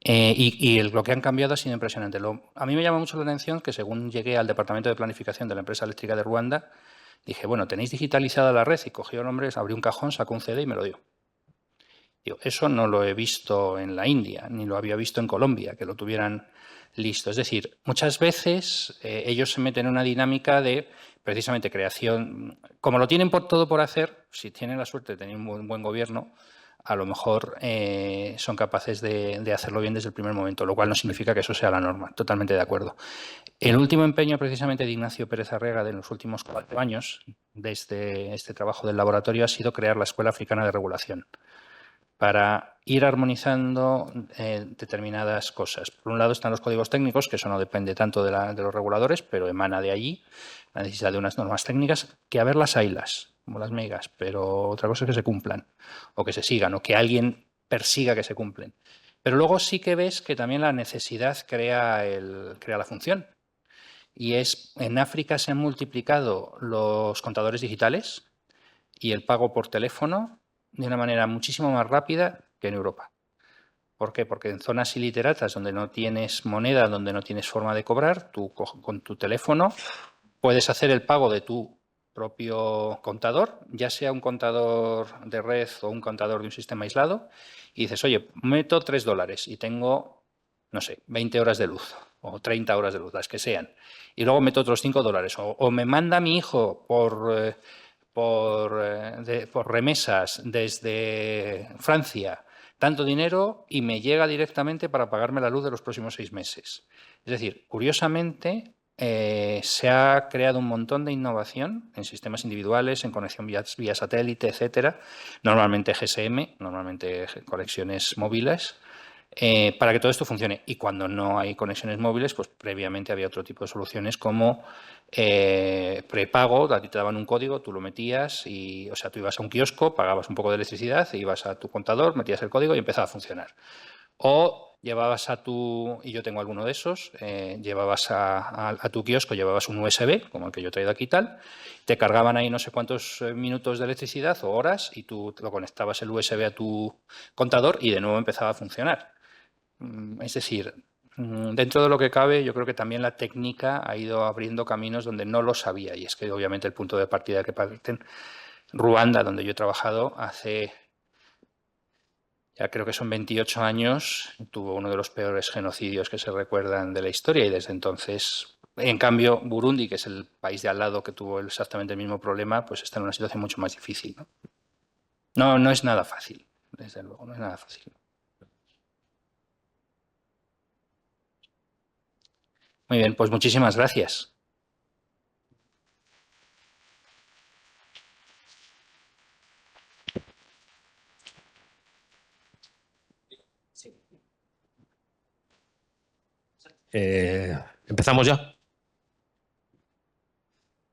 B: Lo que han cambiado ha sido impresionante. A mí me llama mucho la atención que según llegué al departamento de planificación de la empresa eléctrica de Ruanda, dije, bueno, ¿tenéis digitalizada la red? Y cogió el hombre, abrió un cajón, sacó un CD y me lo dio. Digo, eso no lo he visto en la India, ni lo había visto en Colombia, que lo tuvieran listo. Es decir, muchas veces ellos se meten en una dinámica de precisamente creación. Como lo tienen todo por hacer, si tienen la suerte de tener un buen gobierno, a lo mejor son capaces de hacerlo bien desde el primer momento, lo cual no significa que eso sea la norma. Totalmente de acuerdo. El último empeño precisamente de Ignacio Pérez Arrega de los últimos 4 años de este trabajo del laboratorio ha sido crear la Escuela Africana de Regulación para ir armonizando determinadas cosas. Por un lado están los códigos técnicos, que eso no depende tanto de los reguladores, pero emana de allí la necesidad de unas normas técnicas que a verlas haylas, como las megas, pero otra cosa es que se cumplan, o que se sigan, o que alguien persiga que se cumplen. Pero luego sí que ves que también la necesidad crea la función. Y en África se han multiplicado los contadores digitales y el pago por teléfono de una manera muchísimo más rápida que en Europa. ¿Por qué? Porque en zonas iliteratas donde no tienes moneda, donde no tienes forma de cobrar, tú con tu teléfono puedes hacer el pago de tu propio contador, ya sea un contador de red o un contador de un sistema aislado, y dices, oye, meto $3 y tengo, no sé, 20 horas de luz o 30 horas de luz, las que sean, y luego meto otros $5, o me manda mi hijo por remesas desde Francia tanto dinero y me llega directamente para pagarme la luz de los próximos 6 meses. Es decir, curiosamente, se ha creado un montón de innovación en sistemas individuales, en conexión vía satélite, etcétera, normalmente GSM, normalmente conexiones móviles, para que todo esto funcione. Y cuando no hay conexiones móviles, pues previamente había otro tipo de soluciones como prepago, a ti te daban un código, tú lo metías y, o sea, tú ibas a un kiosco, pagabas un poco de electricidad, ibas a tu contador, metías el código y empezaba a funcionar. O llevabas y yo tengo alguno de esos, llevabas a tu kiosco, llevabas un USB, como el que yo he traído aquí y tal, te cargaban ahí no sé cuántos minutos de electricidad o horas y tú lo conectabas el USB a tu contador y de nuevo empezaba a funcionar. Es decir, dentro de lo que cabe, yo creo que también la técnica ha ido abriendo caminos donde no lo sabía. Y es que obviamente el punto de partida que parten, Ruanda, donde yo he trabajado hace, ya creo que son 28 años, tuvo uno de los peores genocidios que se recuerdan de la historia y desde entonces, en cambio, Burundi, que es el país de al lado que tuvo exactamente el mismo problema, pues está en una situación mucho más difícil, ¿no? No es nada fácil, desde luego, no es nada fácil. Muy bien, pues muchísimas gracias.
F: ¿Empezamos ya?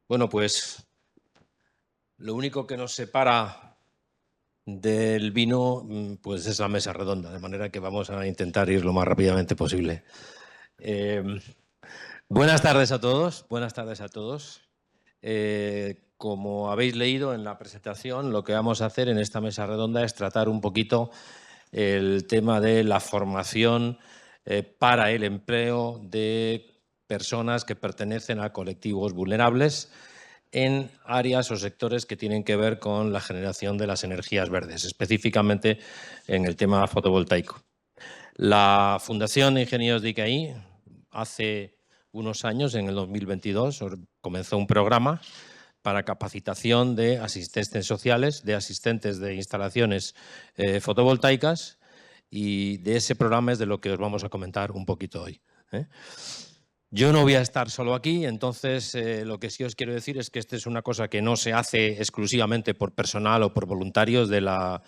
F: Bueno, pues lo único que nos separa del vino pues es la mesa redonda, de manera que vamos a intentar ir lo más rápidamente posible. Buenas tardes a todos. Buenas tardes a todos. Como habéis leído en la presentación, lo que vamos a hacer en esta mesa redonda es tratar un poquito el tema de la formación para el empleo de personas que pertenecen a colectivos vulnerables en áreas o sectores que tienen que ver con la generación de las energías verdes, específicamente en el tema fotovoltaico. La Fundación de Ingenieros de ICAI hace unos años, en el 2022, comenzó un programa para capacitación de asistentes sociales, de asistentes de instalaciones fotovoltaicas, y de ese programa es de lo que os vamos a comentar un poquito hoy. Yo no voy a estar solo aquí, entonces lo que sí os quiero decir es que esta es una cosa que no se hace exclusivamente por personal o por voluntarios de la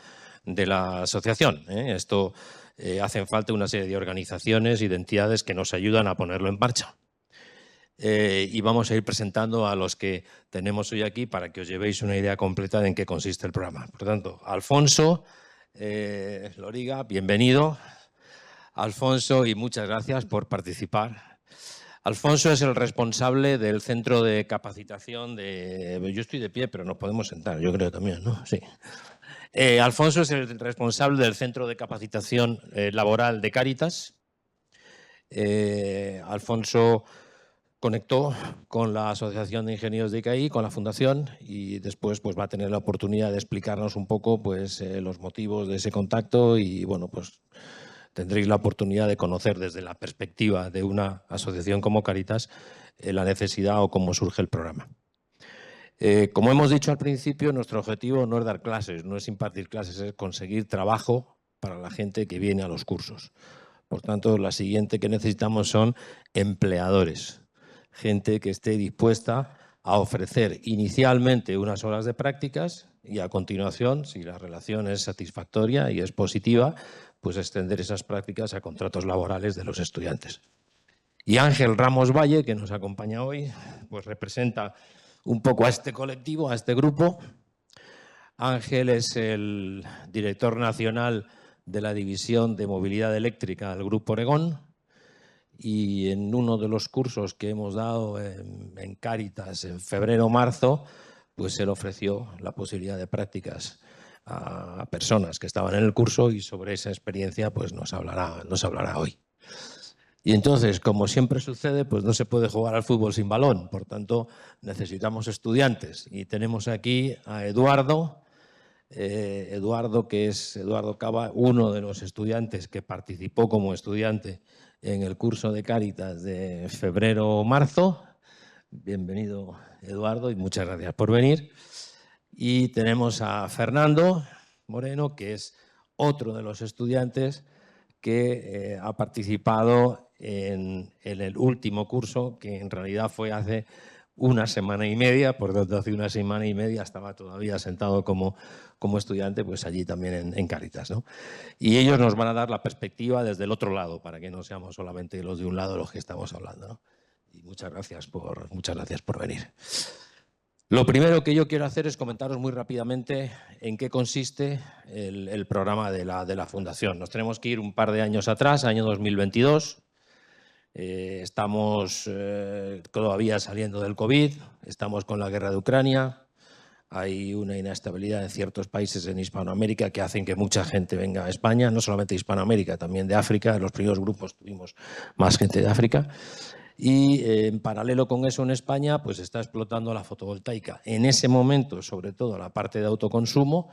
F: asociación. Esto hacen falta una serie de organizaciones y de entidades que nos ayudan a ponerlo en marcha. Y vamos a ir presentando a los que tenemos hoy aquí para que os llevéis una idea completa de en qué consiste el programa. Por tanto, Alfonso Loriga, bienvenido. Alfonso, y muchas gracias por participar. Alfonso es el responsable del centro de capacitación de... Yo estoy de pie, pero nos podemos sentar, yo creo también, ¿no? Sí. Alfonso es el responsable del centro de capacitación laboral de Cáritas. Alfonso conectó con la Asociación de Ingenieros de ICAI, con la Fundación, y después pues, va a tener la oportunidad de explicarnos un poco pues, los motivos de ese contacto y bueno, pues tendréis la oportunidad de conocer desde la perspectiva de una asociación como Cáritas la necesidad o cómo surge el programa. Como hemos dicho al principio, nuestro objetivo no es dar clases, no es impartir clases, es conseguir trabajo para la gente que viene a los cursos. Por tanto, la siguiente que necesitamos son empleadores, gente que esté dispuesta a ofrecer inicialmente unas horas de prácticas y a continuación, si la relación es satisfactoria y es positiva, pues extender esas prácticas a contratos laborales de los estudiantes. Y Ángel Ramos Valle, que nos acompaña hoy, pues representa un poco a este colectivo, a este grupo. Ángel es el director nacional de la División de Movilidad Eléctrica del Grupo Oregón y en uno de los cursos que hemos dado en Cáritas en febrero o marzo, pues se le ofreció la posibilidad de prácticas a personas que estaban en el curso y sobre esa experiencia pues nos hablará hoy. Y entonces, como siempre sucede, pues no se puede jugar al fútbol sin balón, por tanto necesitamos estudiantes y tenemos aquí a Eduardo, que es Eduardo Cava, uno de los estudiantes que participó como estudiante en el curso de Cáritas de febrero o marzo. Bienvenido, Eduardo, y muchas gracias por venir. Y tenemos a Fernando Moreno, que es otro de los estudiantes que ha participado en el último curso, que en realidad fue hace una semana y media, por tanto hace una semana y media estaba todavía sentado como estudiante, pues allí también en Cáritas, ¿no? Y ellos nos van a dar la perspectiva desde el otro lado, para que no seamos solamente los de un lado los que estamos hablando, ¿no? Y muchas gracias por venir. Lo primero que yo quiero hacer es comentaros muy rápidamente en qué consiste el programa de la Fundación. Nos tenemos que ir un par de años atrás, año 2022. Estamos todavía saliendo del COVID, estamos con la guerra de Ucrania, hay una inestabilidad en ciertos países en Hispanoamérica que hacen que mucha gente venga a España, no solamente de Hispanoamérica, también de África. En los primeros grupos tuvimos más gente de África. Y en paralelo con eso en España pues está explotando la fotovoltaica. En ese momento, sobre todo la parte de autoconsumo,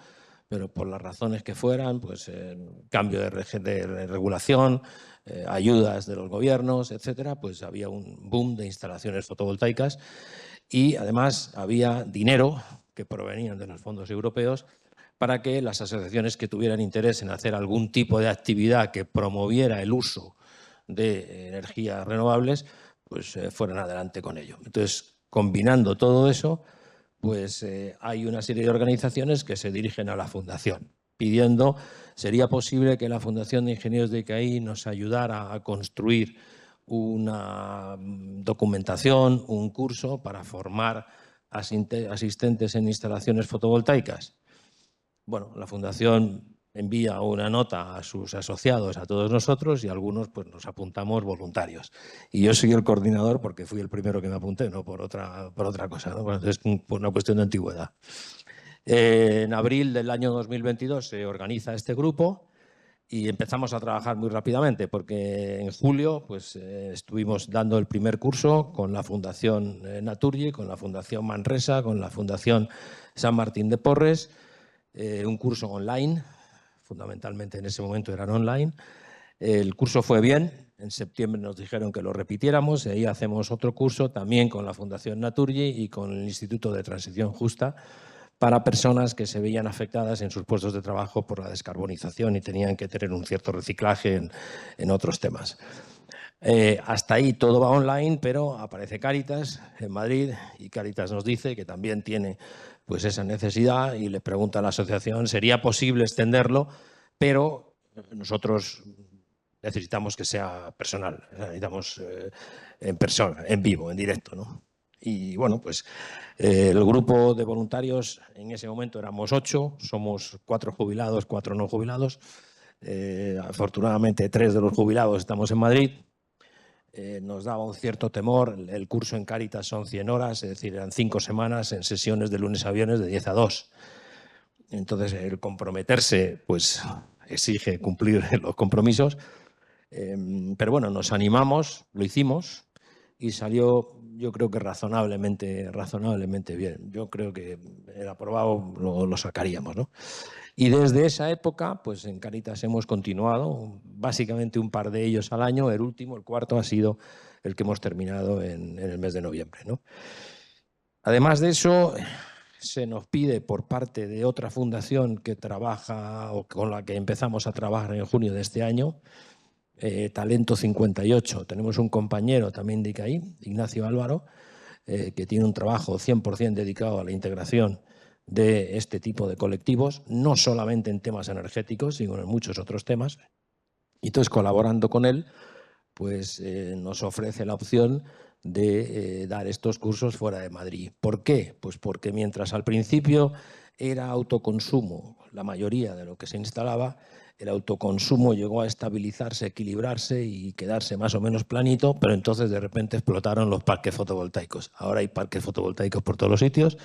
F: pero por las razones que fueran, pues cambio de regulación, ayudas de los gobiernos, etcétera, pues había un boom de instalaciones fotovoltaicas y además había dinero que provenían de los fondos europeos para que las asociaciones que tuvieran interés en hacer algún tipo de actividad que promoviera el uso de energías renovables, pues fueran adelante con ello. Entonces, combinando todo eso, pues hay una serie de organizaciones que se dirigen a la Fundación, pidiendo, ¿sería posible que la Fundación de Ingenieros de ICAI nos ayudara a construir una documentación, un curso para formar asistentes en instalaciones fotovoltaicas? Bueno, la Fundación envía una nota a sus asociados, a todos nosotros, y algunos pues, nos apuntamos voluntarios. Y yo soy el coordinador porque fui el primero que me apunté, no por otra cosa, ¿no? Bueno, es por una cuestión de antigüedad. En abril del año 2022 se organiza este grupo y empezamos a trabajar muy rápidamente porque en julio pues, estuvimos dando el primer curso con la Fundación Naturgy, con la Fundación Manresa, con la Fundación San Martín de Porres, un curso online. Fundamentalmente en ese momento eran online. El curso fue bien, en septiembre nos dijeron que lo repitiéramos y ahí hacemos otro curso también con la Fundación Naturgy y con el Instituto de Transición Justa para personas que se veían afectadas en sus puestos de trabajo por la descarbonización y tenían que tener un cierto reciclaje en otros temas. Hasta ahí todo va online, pero aparece Cáritas en Madrid y Cáritas nos dice que también tiene pues esa necesidad y le pregunta a la asociación, ¿sería posible extenderlo? Pero nosotros necesitamos que sea personal, necesitamos en persona, en vivo, en directo, ¿no? Y bueno, pues el grupo de voluntarios en ese momento éramos 8, somos 4 jubilados, 4 no jubilados. Afortunadamente 3 de los jubilados estamos en Madrid. nos daba un cierto temor. El curso en Cáritas son 100 horas, es decir, eran 5 semanas en sesiones de lunes a viernes de 10 a 2. Entonces, el comprometerse pues exige cumplir los compromisos. Pero bueno, nos animamos, lo hicimos y salió, yo creo que razonablemente bien. Yo creo que el aprobado lo sacaríamos, ¿no? Y desde esa época, pues en Cáritas hemos continuado, básicamente un par de ellos al año. El último, el cuarto, ha sido el que hemos terminado en el mes de noviembre, ¿no? Además de eso, se nos pide por parte de otra fundación que trabaja o con la que empezamos a trabajar en junio de este año, Talento 58. Tenemos un compañero también de ICAI, Ignacio Álvaro, que tiene un trabajo 100% dedicado a la integración de este tipo de colectivos, no solamente en temas energéticos, sino en muchos otros temas. Y entonces, colaborando con él, pues nos ofrece la opción de dar estos cursos fuera de Madrid. ¿Por qué? Pues porque mientras al principio era autoconsumo la mayoría de lo que se instalaba, el autoconsumo llegó a estabilizarse, equilibrarse y quedarse más o menos planito, pero entonces de repente explotaron los parques fotovoltaicos. Ahora hay parques fotovoltaicos por todos los sitios,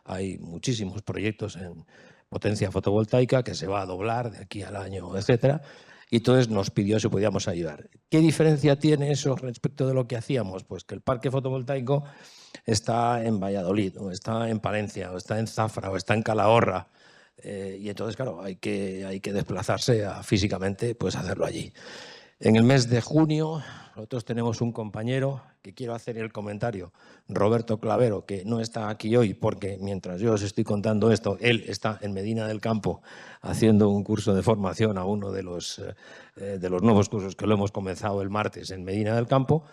F: hay muchísimos proyectos en potencia fotovoltaica que se va a doblar de aquí al año, etcétera. Y entonces nos pidió si podíamos ayudar. ¿Qué diferencia tiene eso respecto de lo que hacíamos? Pues que el parque fotovoltaico está en Valladolid, o está en Palencia, o está en Zafra, o está en Calahorra. Y entonces, claro, hay que desplazarse físicamente, pues hacerlo allí. En el mes de junio, nosotros tenemos un compañero que quiero hacer el comentario, Roberto Clavero, que no está aquí hoy porque mientras yo os estoy contando esto, él está en Medina del Campo haciendo un curso de formación a uno de los nuevos cursos que lo hemos comenzado el martes en Medina del Campo.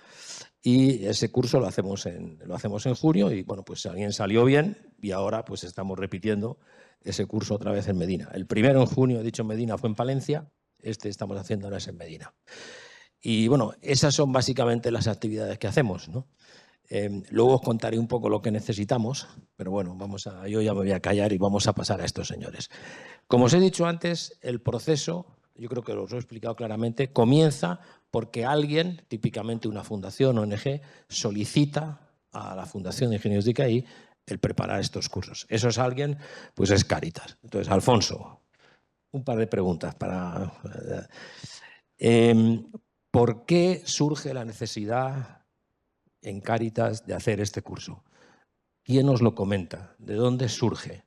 F: Y ese curso lo hacemos en junio y bueno, pues alguien salió bien y ahora pues estamos repitiendo ese curso otra vez en Medina. El primero en junio, he dicho en Medina, fue en Palencia. Estamos haciendo ahora en Medina. Y bueno, esas son básicamente las actividades que hacemos, ¿no? Luego os contaré un poco lo que necesitamos, pero bueno, yo ya me voy a callar y vamos a pasar a estos señores. Como os he dicho antes, el proceso, yo creo que os lo he explicado claramente, comienza porque alguien, típicamente una fundación, ONG, solicita a la Fundación de Ingenieros de ICAI el preparar estos cursos. Eso es alguien, pues es Cáritas. Entonces, Alfonso, un par de preguntas para... ¿por qué surge la necesidad en Cáritas de hacer este curso? ¿Quién os lo comenta? ¿De dónde surge?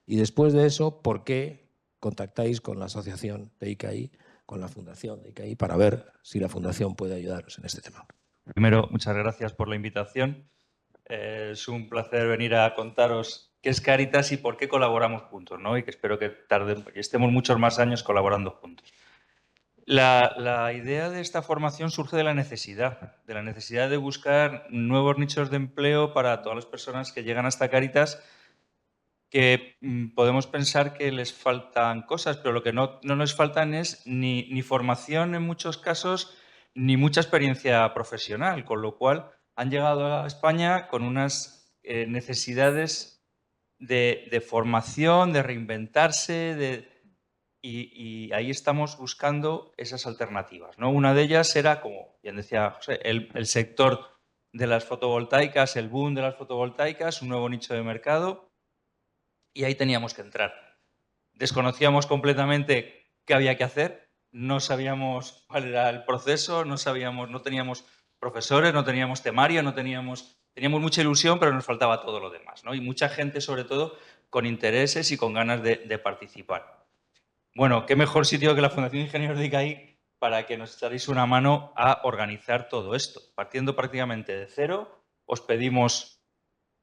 F: Y después de eso, ¿por qué contactáis con la asociación de ICAI, con la fundación de ICAI, para ver si la fundación puede ayudaros en este tema?
G: Primero, muchas gracias por la invitación. Es un placer venir a contaros qué es Cáritas y por qué colaboramos juntos, ¿no? Y que espero que estemos muchos más años colaborando juntos. La idea de esta formación surge de la necesidad de buscar nuevos nichos de empleo para todas las personas que llegan hasta Cáritas, que podemos pensar que les faltan cosas, pero lo que no les faltan es ni formación en muchos casos, ni mucha experiencia profesional, con lo cual han llegado a España con unas necesidades de formación, de reinventarse, y ahí estamos buscando esas alternativas, ¿no? Una de ellas era, como bien decía José, el sector de las fotovoltaicas, el boom de las fotovoltaicas, un nuevo nicho de mercado, y ahí teníamos que entrar. Desconocíamos completamente qué había que hacer, no sabíamos cuál era el proceso, no teníamos profesores, no teníamos temario, teníamos mucha ilusión, pero nos faltaba todo lo demás, ¿no? Y mucha gente, sobre todo, con intereses y con ganas de participar. Bueno, qué mejor sitio que la Fundación Ingenieros de ICAI para que nos echaréis una mano a organizar todo esto. Partiendo prácticamente de cero, os pedimos,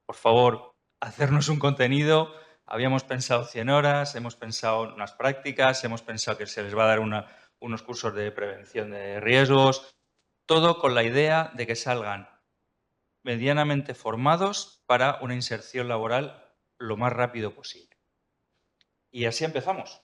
G: por favor, hacernos un contenido. Habíamos pensado 100 horas, hemos pensado en unas prácticas, hemos pensado que se les va a dar unos cursos de prevención de riesgos, todo con la idea de que salgan medianamente formados para una inserción laboral lo más rápido posible. Y así empezamos.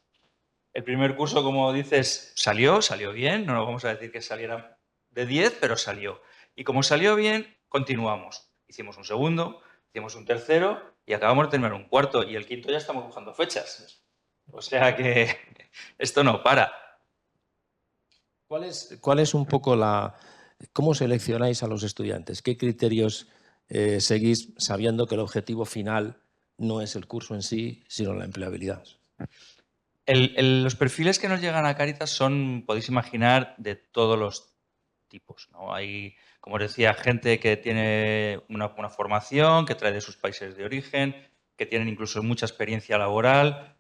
G: El primer curso, como dices, salió bien, no nos vamos a decir que saliera de 10, pero salió. Y como salió bien, continuamos. Hicimos un segundo, hicimos un tercero y acabamos de terminar un cuarto. Y el quinto ya estamos buscando fechas. O sea que esto no para.
F: ¿Cuál es un poco ¿Cómo seleccionáis a los estudiantes? ¿Qué criterios seguís sabiendo que el objetivo final no es el curso en sí, sino la empleabilidad?
G: Los perfiles que nos llegan a Cáritas son, podéis imaginar, de todos los tipos, ¿no? Hay, como os decía, gente que tiene una formación, que trae de sus países de origen, que tienen incluso mucha experiencia laboral.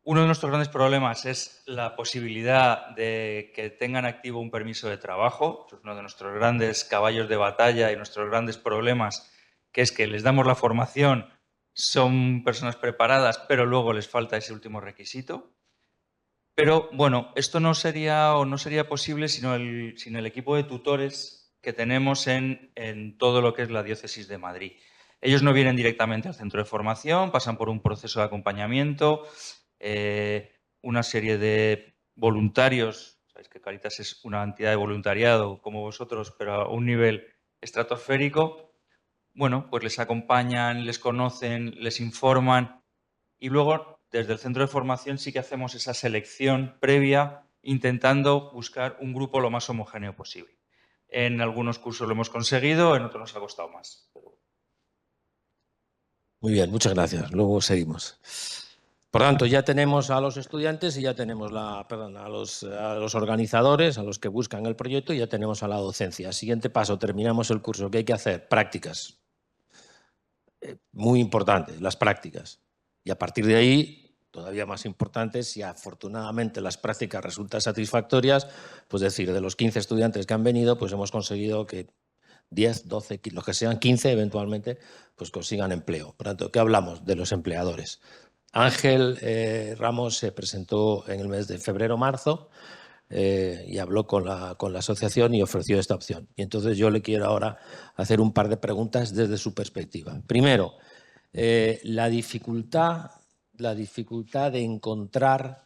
G: Uno de nuestros grandes problemas es la posibilidad de que tengan activo un permiso de trabajo. Es uno de nuestros grandes caballos de batalla y nuestros grandes problemas, que es que les damos la formación, son personas preparadas, pero luego les falta ese último requisito. Pero bueno, esto no sería posible sin el equipo de tutores que tenemos en todo lo que es la diócesis de Madrid. Ellos no vienen directamente al centro de formación, pasan por un proceso de acompañamiento, una serie de voluntarios. Sabéis que Cáritas es una entidad de voluntariado como vosotros, pero a un nivel estratosférico. Bueno, pues les acompañan, les conocen, les informan y luego desde el centro de formación sí que hacemos esa selección previa intentando buscar un grupo lo más homogéneo posible. En algunos cursos lo hemos conseguido, en otros nos ha costado más.
F: Muy bien, muchas gracias. Luego seguimos. Por tanto, ya tenemos a los estudiantes y ya tenemos a los organizadores, a los que buscan el proyecto, y ya tenemos a la docencia. Siguiente paso, terminamos el curso. ¿Qué hay que hacer? Prácticas. Muy importante, las prácticas. Y a partir de ahí, todavía más importante, si afortunadamente las prácticas resultan satisfactorias, pues decir, de los 15 estudiantes que han venido, pues hemos conseguido que 10, 12, los que sean 15 eventualmente, pues consigan empleo. Por tanto, ¿qué hablamos? De los empleadores. Ángel Ramos se presentó en el mes de febrero-marzo y habló con la asociación y ofreció esta opción. Y entonces yo le quiero ahora hacer un par de preguntas desde su perspectiva. Primero, la dificultad de encontrar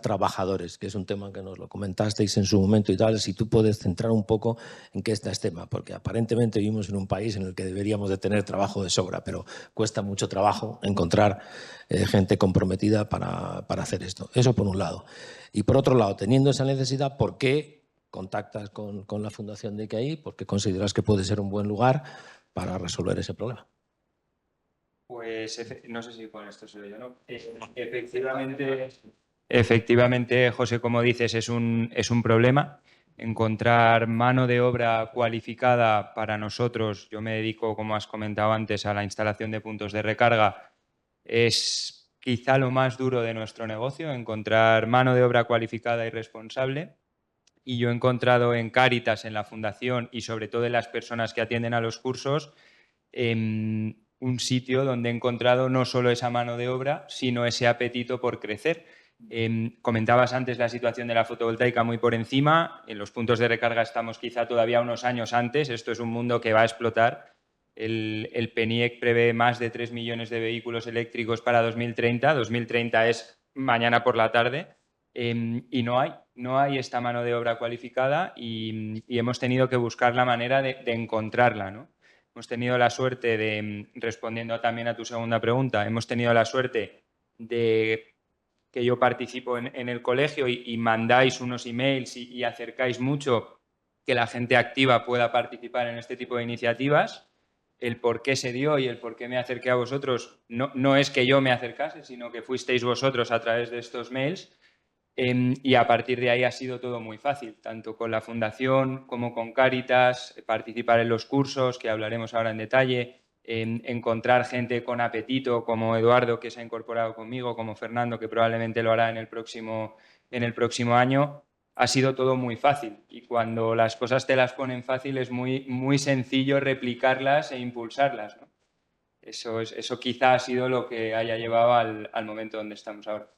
F: trabajadores, que es un tema que nos lo comentasteis en su momento y tal. Si tú puedes centrar un poco en qué está este tema, porque aparentemente vivimos en un país en el que deberíamos de tener trabajo de sobra, pero cuesta mucho trabajo encontrar gente comprometida para hacer esto. Eso por un lado. Y por otro lado, teniendo esa necesidad, ¿por qué contactas con la Fundación de ICAI? ¿Por qué consideras que puede ser un buen lugar para resolver ese problema?
H: Pues no sé si con esto soy yo, ¿no? Efectivamente, José, como dices, es un problema. Encontrar mano de obra cualificada para nosotros, yo me dedico, como has comentado antes, a la instalación de puntos de recarga, es quizá lo más duro de nuestro negocio, encontrar mano de obra cualificada y responsable. Y yo he encontrado en Cáritas, en la Fundación y sobre todo en las personas que atienden a los cursos, un sitio donde he encontrado no solo esa mano de obra, sino ese apetito por crecer. Comentabas antes la situación de la fotovoltaica muy por encima. En los puntos de recarga estamos quizá todavía unos años antes. Esto es un mundo que va a explotar. El PNIEC prevé más de 3 millones de vehículos eléctricos para 2030. 2030 es mañana por la tarde. Y no hay esta mano de obra cualificada y hemos tenido que buscar la manera de encontrarla, ¿no? Hemos tenido la suerte de, respondiendo también a tu segunda pregunta, hemos tenido la suerte de que yo participo en el colegio y mandáis unos emails y acercáis mucho que la gente activa pueda participar en este tipo de iniciativas. El por qué se dio y el por qué me acerqué a vosotros no es que yo me acercase, sino que fuisteis vosotros a través de estos mails. Y a partir de ahí ha sido todo muy fácil, tanto con la Fundación como con Cáritas, participar en los cursos, que hablaremos ahora en detalle, encontrar gente con apetito como Eduardo, que se ha incorporado conmigo, como Fernando, que probablemente lo hará en el próximo año. Ha sido todo muy fácil y cuando las cosas te las ponen fácil es muy, muy sencillo replicarlas e impulsarlas, ¿no? Eso quizá ha sido lo que haya llevado al momento donde estamos ahora.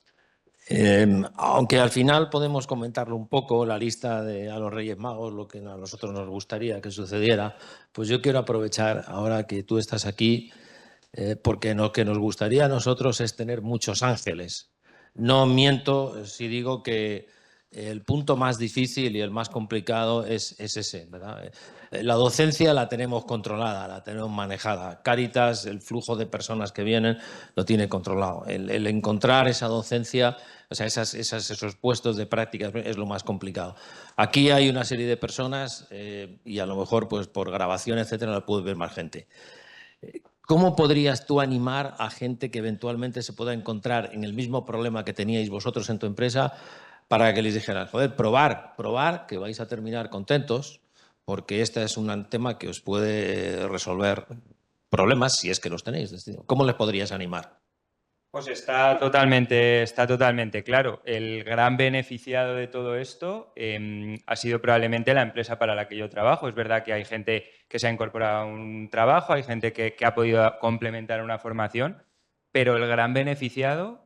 F: Aunque al final podemos comentarlo un poco, la lista de a los Reyes Magos, lo que a nosotros nos gustaría que sucediera, pues yo quiero aprovechar ahora que tú estás aquí, porque lo que nos gustaría a nosotros es tener muchos ángeles. No miento si digo que el punto más difícil y el más complicado es ese, ¿verdad? La docencia la tenemos controlada, la tenemos manejada. Cáritas, el flujo de personas que vienen, lo tiene controlado. El encontrar esa docencia, o sea, esos puestos de práctica es lo más complicado. Aquí hay una serie de personas y a lo mejor pues, por grabación, etcétera, la puede ver más gente. ¿Cómo podrías tú animar a gente que eventualmente se pueda encontrar en el mismo problema que teníais vosotros en tu empresa para que les dijeras, joder, probar, que vais a terminar contentos, porque este es un tema que os puede resolver problemas si es que los tenéis? ¿Cómo les podrías animar?
H: Pues está totalmente claro. El gran beneficiado de todo esto ha sido probablemente la empresa para la que yo trabajo. Es verdad que hay gente que se ha incorporado a un trabajo, hay gente que ha podido complementar una formación, pero el gran beneficiado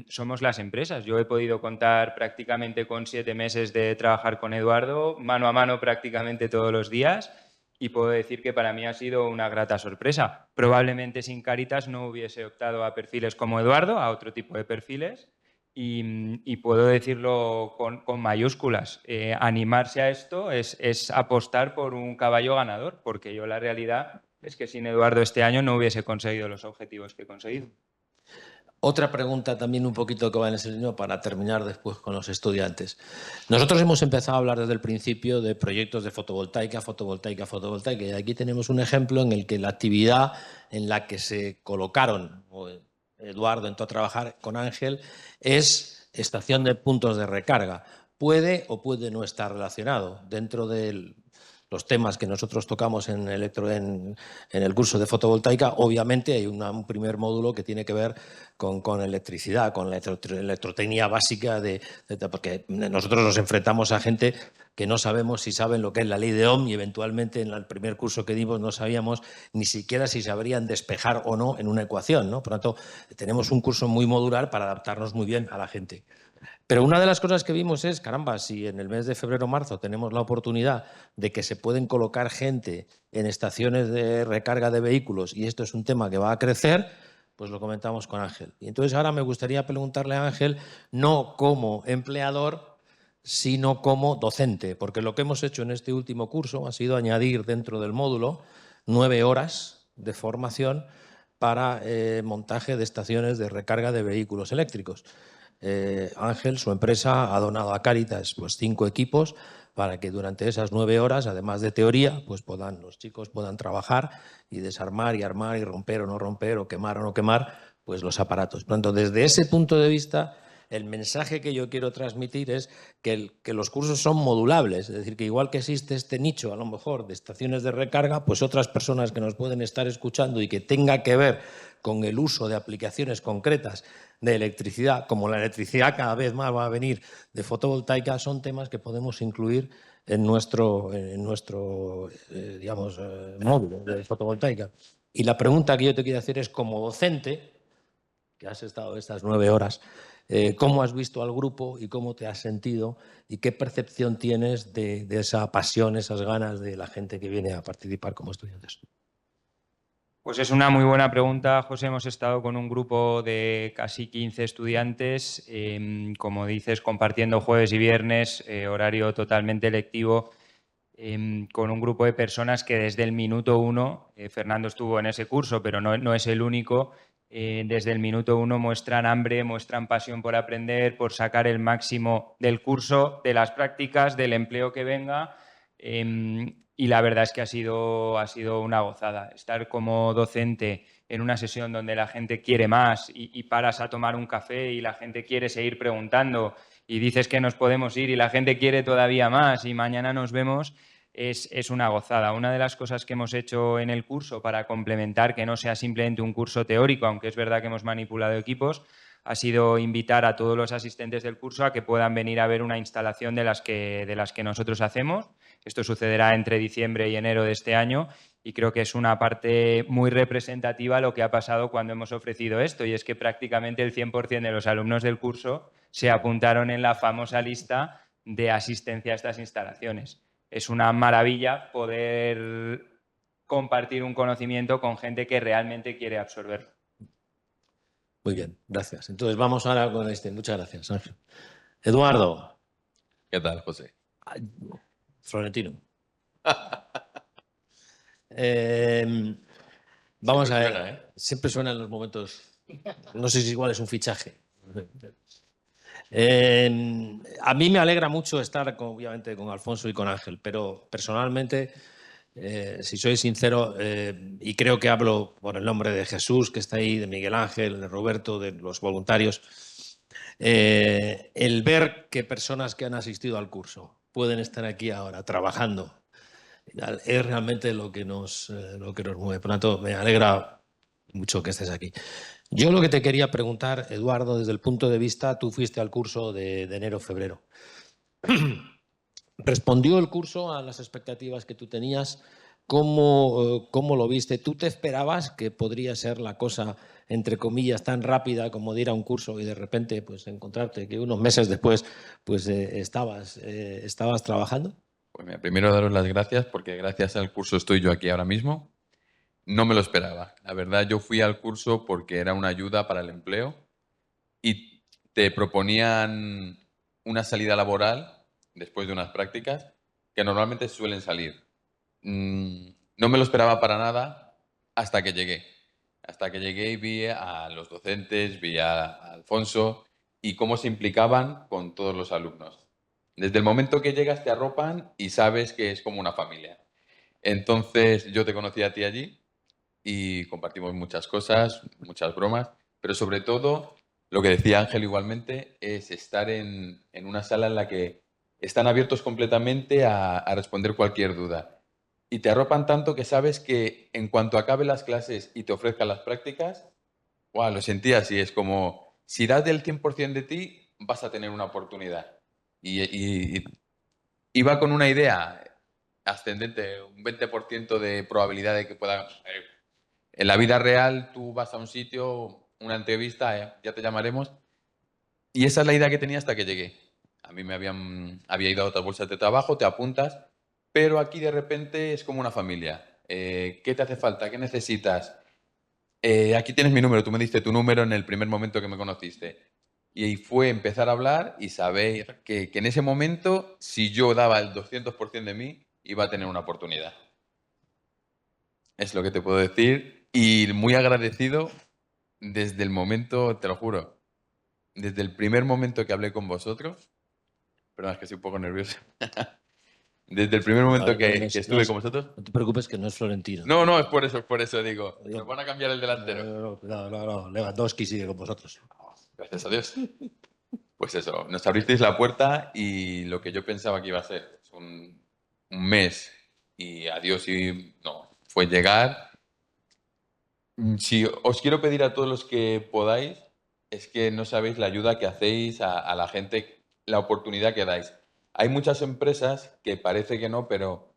H: somos las empresas. Yo he podido contar prácticamente con 7 meses de trabajar con Eduardo, mano a mano prácticamente todos los días. Y puedo decir que para mí ha sido una grata sorpresa. Probablemente sin Cáritas no hubiese optado a perfiles como Eduardo, a otro tipo de perfiles, y puedo decirlo con mayúsculas. Animarse a esto es apostar por un caballo ganador, porque yo la realidad es que sin Eduardo este año no hubiese conseguido los objetivos que he conseguido.
F: Otra pregunta también un poquito que va en ese línea para terminar después con los estudiantes. Nosotros hemos empezado a hablar desde el principio de proyectos de fotovoltaica, y aquí tenemos un ejemplo en el que la actividad en la que se colocaron, Eduardo entró a trabajar con Ángel, es estación de puntos de recarga. Puede o puede no estar relacionado dentro de los temas que nosotros tocamos en el curso de fotovoltaica. Obviamente hay un primer módulo que tiene que ver con electricidad, con la electrotecnia básica, porque nosotros nos enfrentamos a gente que no sabemos si saben lo que es la ley de Ohm y eventualmente en el primer curso que dimos no sabíamos ni siquiera si sabrían despejar o no en una ecuación, ¿no? Por lo tanto, tenemos un curso muy modular para adaptarnos muy bien a la gente. Pero una de las cosas que vimos es, caramba, si en el mes de febrero o marzo tenemos la oportunidad de que se pueden colocar gente en estaciones de recarga de vehículos y esto es un tema que va a crecer, pues lo comentamos con Ángel. Y entonces ahora me gustaría preguntarle a Ángel, no como empleador, sino como docente, porque lo que hemos hecho en este último curso ha sido añadir dentro del módulo 9 horas de formación para montaje de estaciones de recarga de vehículos eléctricos. Ángel, su empresa, ha donado a Cáritas pues, 5 equipos para que durante esas 9 horas, además de teoría, pues los chicos puedan trabajar y desarmar y armar y romper o no romper o quemar o no quemar pues, los aparatos. Por lo tanto, desde ese punto de vista, el mensaje que yo quiero transmitir es que los cursos son modulables, es decir, que igual que existe este nicho, a lo mejor, de estaciones de recarga, pues otras personas que nos pueden estar escuchando y que tenga que ver con el uso de aplicaciones concretas de electricidad, como la electricidad cada vez más va a venir de fotovoltaica, son temas que podemos incluir en nuestro módulo de fotovoltaica. Y la pregunta que yo te quiero hacer es, como docente, que has estado estas 9 horas, ¿cómo has visto al grupo y cómo te has sentido y qué percepción tienes de esa pasión, esas ganas de la gente que viene a participar como estudiantes?
H: Pues es una muy buena pregunta, José. Hemos estado con un grupo de casi 15 estudiantes, como dices, compartiendo jueves y viernes, horario totalmente lectivo, con un grupo de personas que desde el minuto 1, Fernando estuvo en ese curso, pero no es el único, desde el minuto 1 muestran hambre, muestran pasión por aprender, por sacar el máximo del curso, de las prácticas, del empleo que venga. Y la verdad es que ha sido una gozada. Estar como docente en una sesión donde la gente quiere más y paras a tomar un café y la gente quiere seguir preguntando y dices que nos podemos ir y la gente quiere todavía más y mañana nos vemos, es una gozada. Una de las cosas que hemos hecho en el curso para complementar que no sea simplemente un curso teórico, aunque es verdad que hemos manipulado equipos, ha sido invitar a todos los asistentes del curso a que puedan venir a ver una instalación de las que nosotros hacemos. Esto sucederá entre diciembre y enero de este año y creo que es una parte muy representativa lo que ha pasado cuando hemos ofrecido esto, y es que prácticamente el 100% de los alumnos del curso se apuntaron en la famosa lista de asistencia a estas instalaciones. Es una maravilla poder compartir un conocimiento con gente que realmente quiere absorberlo.
F: Muy bien, gracias. Entonces vamos ahora con Muchas gracias, Ángel. Eduardo,
I: ¿Qué tal, José?
F: Florentino. Vamos
I: Siempre
F: a ver,
I: suena, ¿eh?
F: siempre suena en los momentos, no sé si igual es un fichaje. A mí me alegra mucho estar, obviamente, con Alfonso y con Ángel, pero personalmente, si soy sincero, y creo que hablo por el nombre de Jesús, que está ahí, de Miguel Ángel, de Roberto, de los voluntarios, el ver que personas que han asistido al curso pueden estar aquí ahora trabajando es realmente lo que nos mueve. Por lo tanto, me alegra mucho que estés aquí. Yo lo que te quería preguntar, Eduardo, desde el punto de vista, tú fuiste al curso de enero-febrero. ¿Respondió el curso a las expectativas que tú tenías? ¿Cómo lo viste? ¿Tú te esperabas que podría ser la cosa, entre comillas, tan rápida como de ir a un curso y de repente pues, encontrarte que unos meses después pues, estabas trabajando?
I: Pues mira, primero daros las gracias porque gracias al curso estoy yo aquí ahora mismo. No me lo esperaba. La verdad, yo fui al curso porque era una ayuda para el empleo y te proponían una salida laboral después de unas prácticas que normalmente suelen salir. No me lo esperaba para nada hasta que llegué. Hasta que llegué y vi a los docentes, vi a Alfonso y cómo se implicaban con todos los alumnos. Desde el momento que llegas te arropan y sabes que es como una familia. Entonces yo te conocí a ti allí y compartimos muchas cosas, muchas bromas, pero sobre todo, lo que decía Ángel igualmente, es estar en una sala en la que están abiertos completamente a responder cualquier duda. Y te arropan tanto que sabes que en cuanto acabe las clases y te ofrezcan las prácticas, ¡guau!, lo sentí así, es como, si das del 100% de ti, vas a tener una oportunidad. Y iba con una idea ascendente, un 20% de probabilidad de que pueda... En la vida real, tú vas a un sitio, una entrevista, ya te llamaremos, y esa es la idea que tenía hasta que llegué. A mí había ido a otras bolsas de trabajo, te apuntas, pero aquí de repente es como una familia. ¿Qué te hace falta? ¿Qué necesitas? Aquí tienes mi número, tú me diste tu número en el primer momento que me conociste. Y ahí fue empezar a hablar y saber que en ese momento, si yo daba el 200% de mí, iba a tener una oportunidad. Es lo que te puedo decir. Y muy agradecido desde el momento, te lo juro, desde el primer momento que hablé con vosotros, perdón, es que estoy un poco nervioso, desde el primer momento que estuve con vosotros.
F: No te preocupes que no es Florentino.
I: No, es por eso digo, nos van a cambiar el delantero.
F: No, Lewandowski sigue con vosotros.
I: Gracias a Dios. Pues eso, nos abristeis la puerta y lo que yo pensaba que iba a ser un mes y adiós y no, fue llegar. Si os quiero pedir a todos los que podáis, es que no sabéis la ayuda que hacéis a la gente, la oportunidad que dais. Hay muchas empresas que parece que no, pero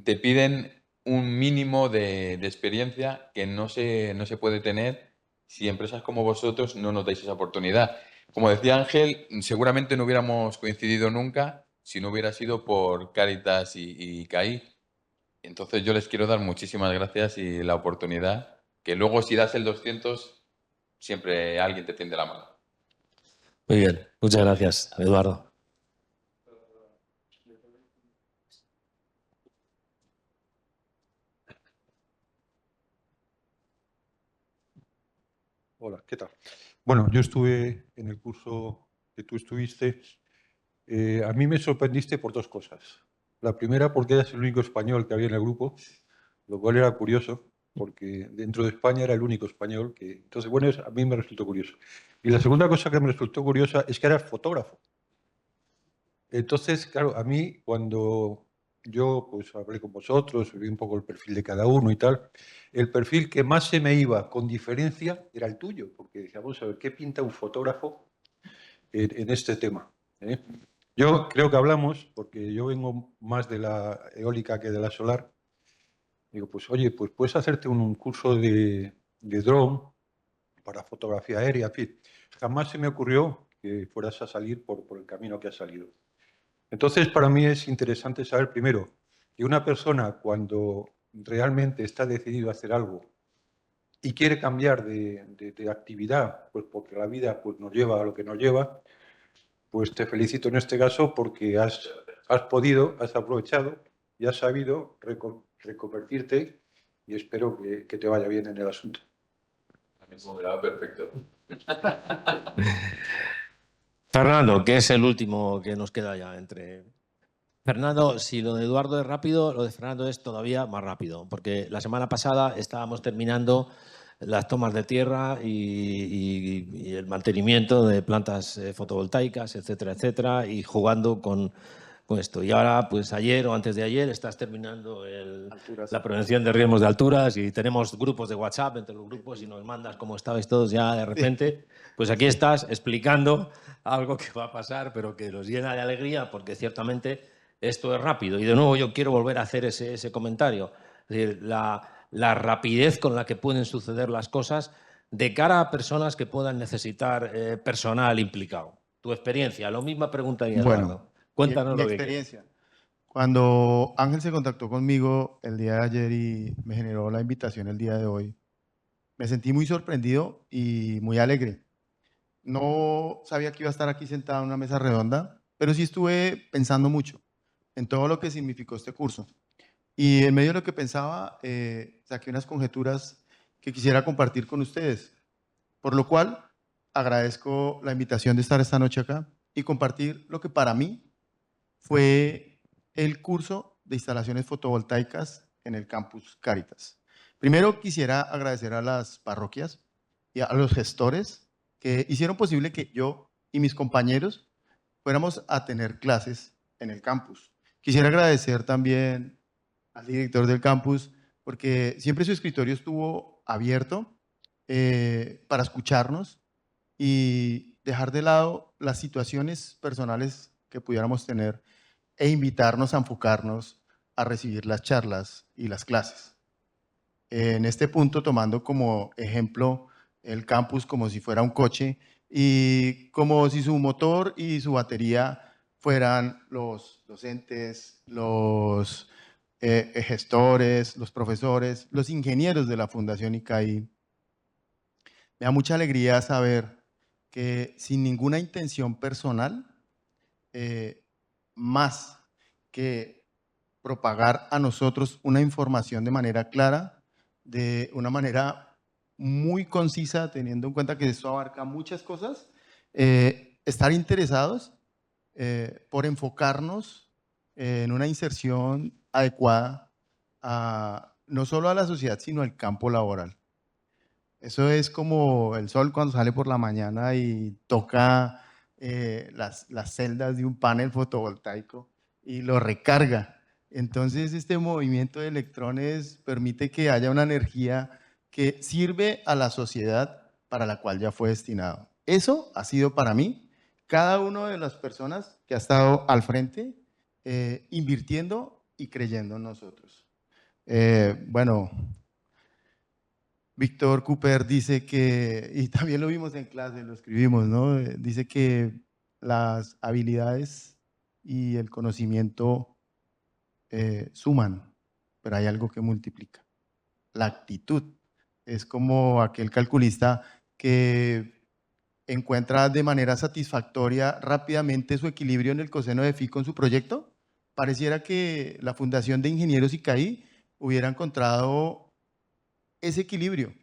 I: te piden un mínimo de experiencia que no se puede tener si empresas como vosotros no nos dais esa oportunidad. Como decía Ángel, seguramente no hubiéramos coincidido nunca si no hubiera sido por Cáritas y CAI. Entonces yo les quiero dar muchísimas gracias y la oportunidad, que luego si das el 200, siempre alguien te tiende la mano.
F: Muy bien, muchas gracias, Eduardo.
J: Hola, ¿qué tal? Bueno, yo estuve en el curso que tú estuviste. A mí me sorprendiste por dos cosas. La primera, porque eras el único español que había en el grupo, lo cual era curioso, porque dentro de España era el único español que... Entonces, bueno, a mí me resultó curioso. Y la segunda cosa que me resultó curiosa es que eras fotógrafo. Entonces, claro, a mí cuando yo pues hablé con vosotros, vi un poco el perfil de cada uno y tal, el perfil que más se me iba con diferencia era el tuyo, porque decía, vamos a ver, ¿qué pinta un fotógrafo en este tema? Yo creo que hablamos, porque yo vengo más de la eólica que de la solar. Digo, pues oye, pues puedes hacerte un curso de drone para fotografía aérea, en fin. Jamás se me ocurrió que fueras a salir por el camino que has salido. Entonces, para mí es interesante saber, primero, que una persona cuando realmente está decidido a hacer algo y quiere cambiar de actividad, pues porque la vida pues, nos lleva a lo que nos lleva, pues te felicito en este caso porque has aprovechado y has sabido reconvertirte y espero que te vaya bien en el asunto.
I: Perfecto.
F: Fernando, que es el último que nos queda ya entre... Fernando, si lo de Eduardo es rápido, lo de Fernando es todavía más rápido, porque la semana pasada estábamos terminando las tomas de tierra y el mantenimiento de plantas fotovoltaicas, etcétera, etcétera, y jugando con esto. Y ahora, pues ayer o antes de ayer, estás terminando la prevención de riesgos de alturas y tenemos grupos de WhatsApp entre los grupos y nos mandas cómo estabais todos ya de repente. Pues aquí estás explicando algo que va a pasar, pero que nos llena de alegría porque ciertamente esto es rápido. Y de nuevo yo quiero volver a hacer ese comentario. Es decir, la rapidez con la que pueden suceder las cosas de cara a personas que puedan necesitar personal implicado. Tu experiencia, la misma pregunta que Eduardo.
K: Bueno,
F: Cuéntanos
K: mi
F: lo que
K: experiencia. Cuando Ángel se contactó conmigo el día de ayer y me generó la invitación el día de hoy, me sentí muy sorprendido y muy alegre. No sabía que iba a estar aquí sentado en una mesa redonda, pero sí estuve pensando mucho en todo lo que significó este curso. Y en medio de lo que pensaba, saqué unas conjeturas que quisiera compartir con ustedes, por lo cual agradezco la invitación de estar esta noche acá y compartir lo que para mí fue el curso de instalaciones fotovoltaicas en el campus Cáritas. Primero quisiera agradecer a las parroquias y a los gestores que hicieron posible que yo y mis compañeros fuéramos a tener clases en el campus. Quisiera agradecer también al director del campus porque siempre su escritorio estuvo abierto para escucharnos y dejar de lado las situaciones personales que pudiéramos tener e invitarnos a enfocarnos a recibir las charlas y las clases. En este punto, tomando como ejemplo el campus como si fuera un coche y como si su motor y su batería fueran los docentes, los gestores, los profesores, los ingenieros de la Fundación ICAI. Me da mucha alegría saber que sin ninguna intención personal, más que propagar a nosotros una información de manera clara, de una manera muy concisa, teniendo en cuenta que esto abarca muchas cosas, estar interesados por enfocarnos en una inserción adecuada no solo a la sociedad, sino al campo laboral. Eso es como el sol cuando sale por la mañana y toca las celdas de un panel fotovoltaico y lo recarga. Entonces, este movimiento de electrones permite que haya una energía que sirve a la sociedad para la cual ya fue destinado. Eso ha sido para mí cada una de las personas que ha estado al frente invirtiendo y creyendo en nosotros. Bueno, Víctor Cooper dice que, y también lo vimos en clase, lo escribimos, ¿no? Dice que las habilidades y el conocimiento suman, pero hay algo que multiplica. La actitud es como aquel calculista que encuentra de manera satisfactoria rápidamente su equilibrio en el coseno de phi con su proyecto. Pareciera que la Fundación de Ingenieros ICAI hubiera encontrado ese equilibrio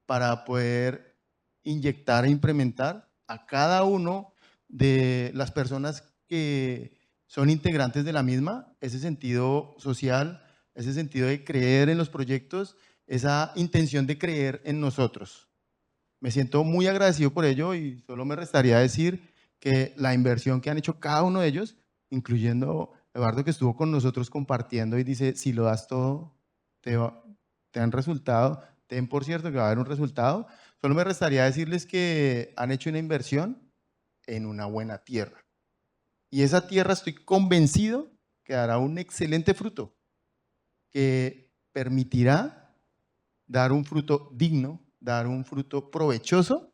K: para poder inyectar e implementar a cada uno de las personas que son integrantes de la misma, ese sentido social, ese sentido de creer en los proyectos, esa intención de creer en nosotros. Me siento muy agradecido por ello y solo me restaría decir que la inversión que han hecho cada uno de ellos, incluyendo Eduardo que estuvo con nosotros compartiendo y dice, si lo das todo, te dan resultado, ten por cierto que va a haber un resultado. Solo me restaría decirles que han hecho una inversión en una buena tierra. Y esa tierra estoy convencido que dará un excelente fruto, que permitirá dar un fruto digno, dar un fruto provechoso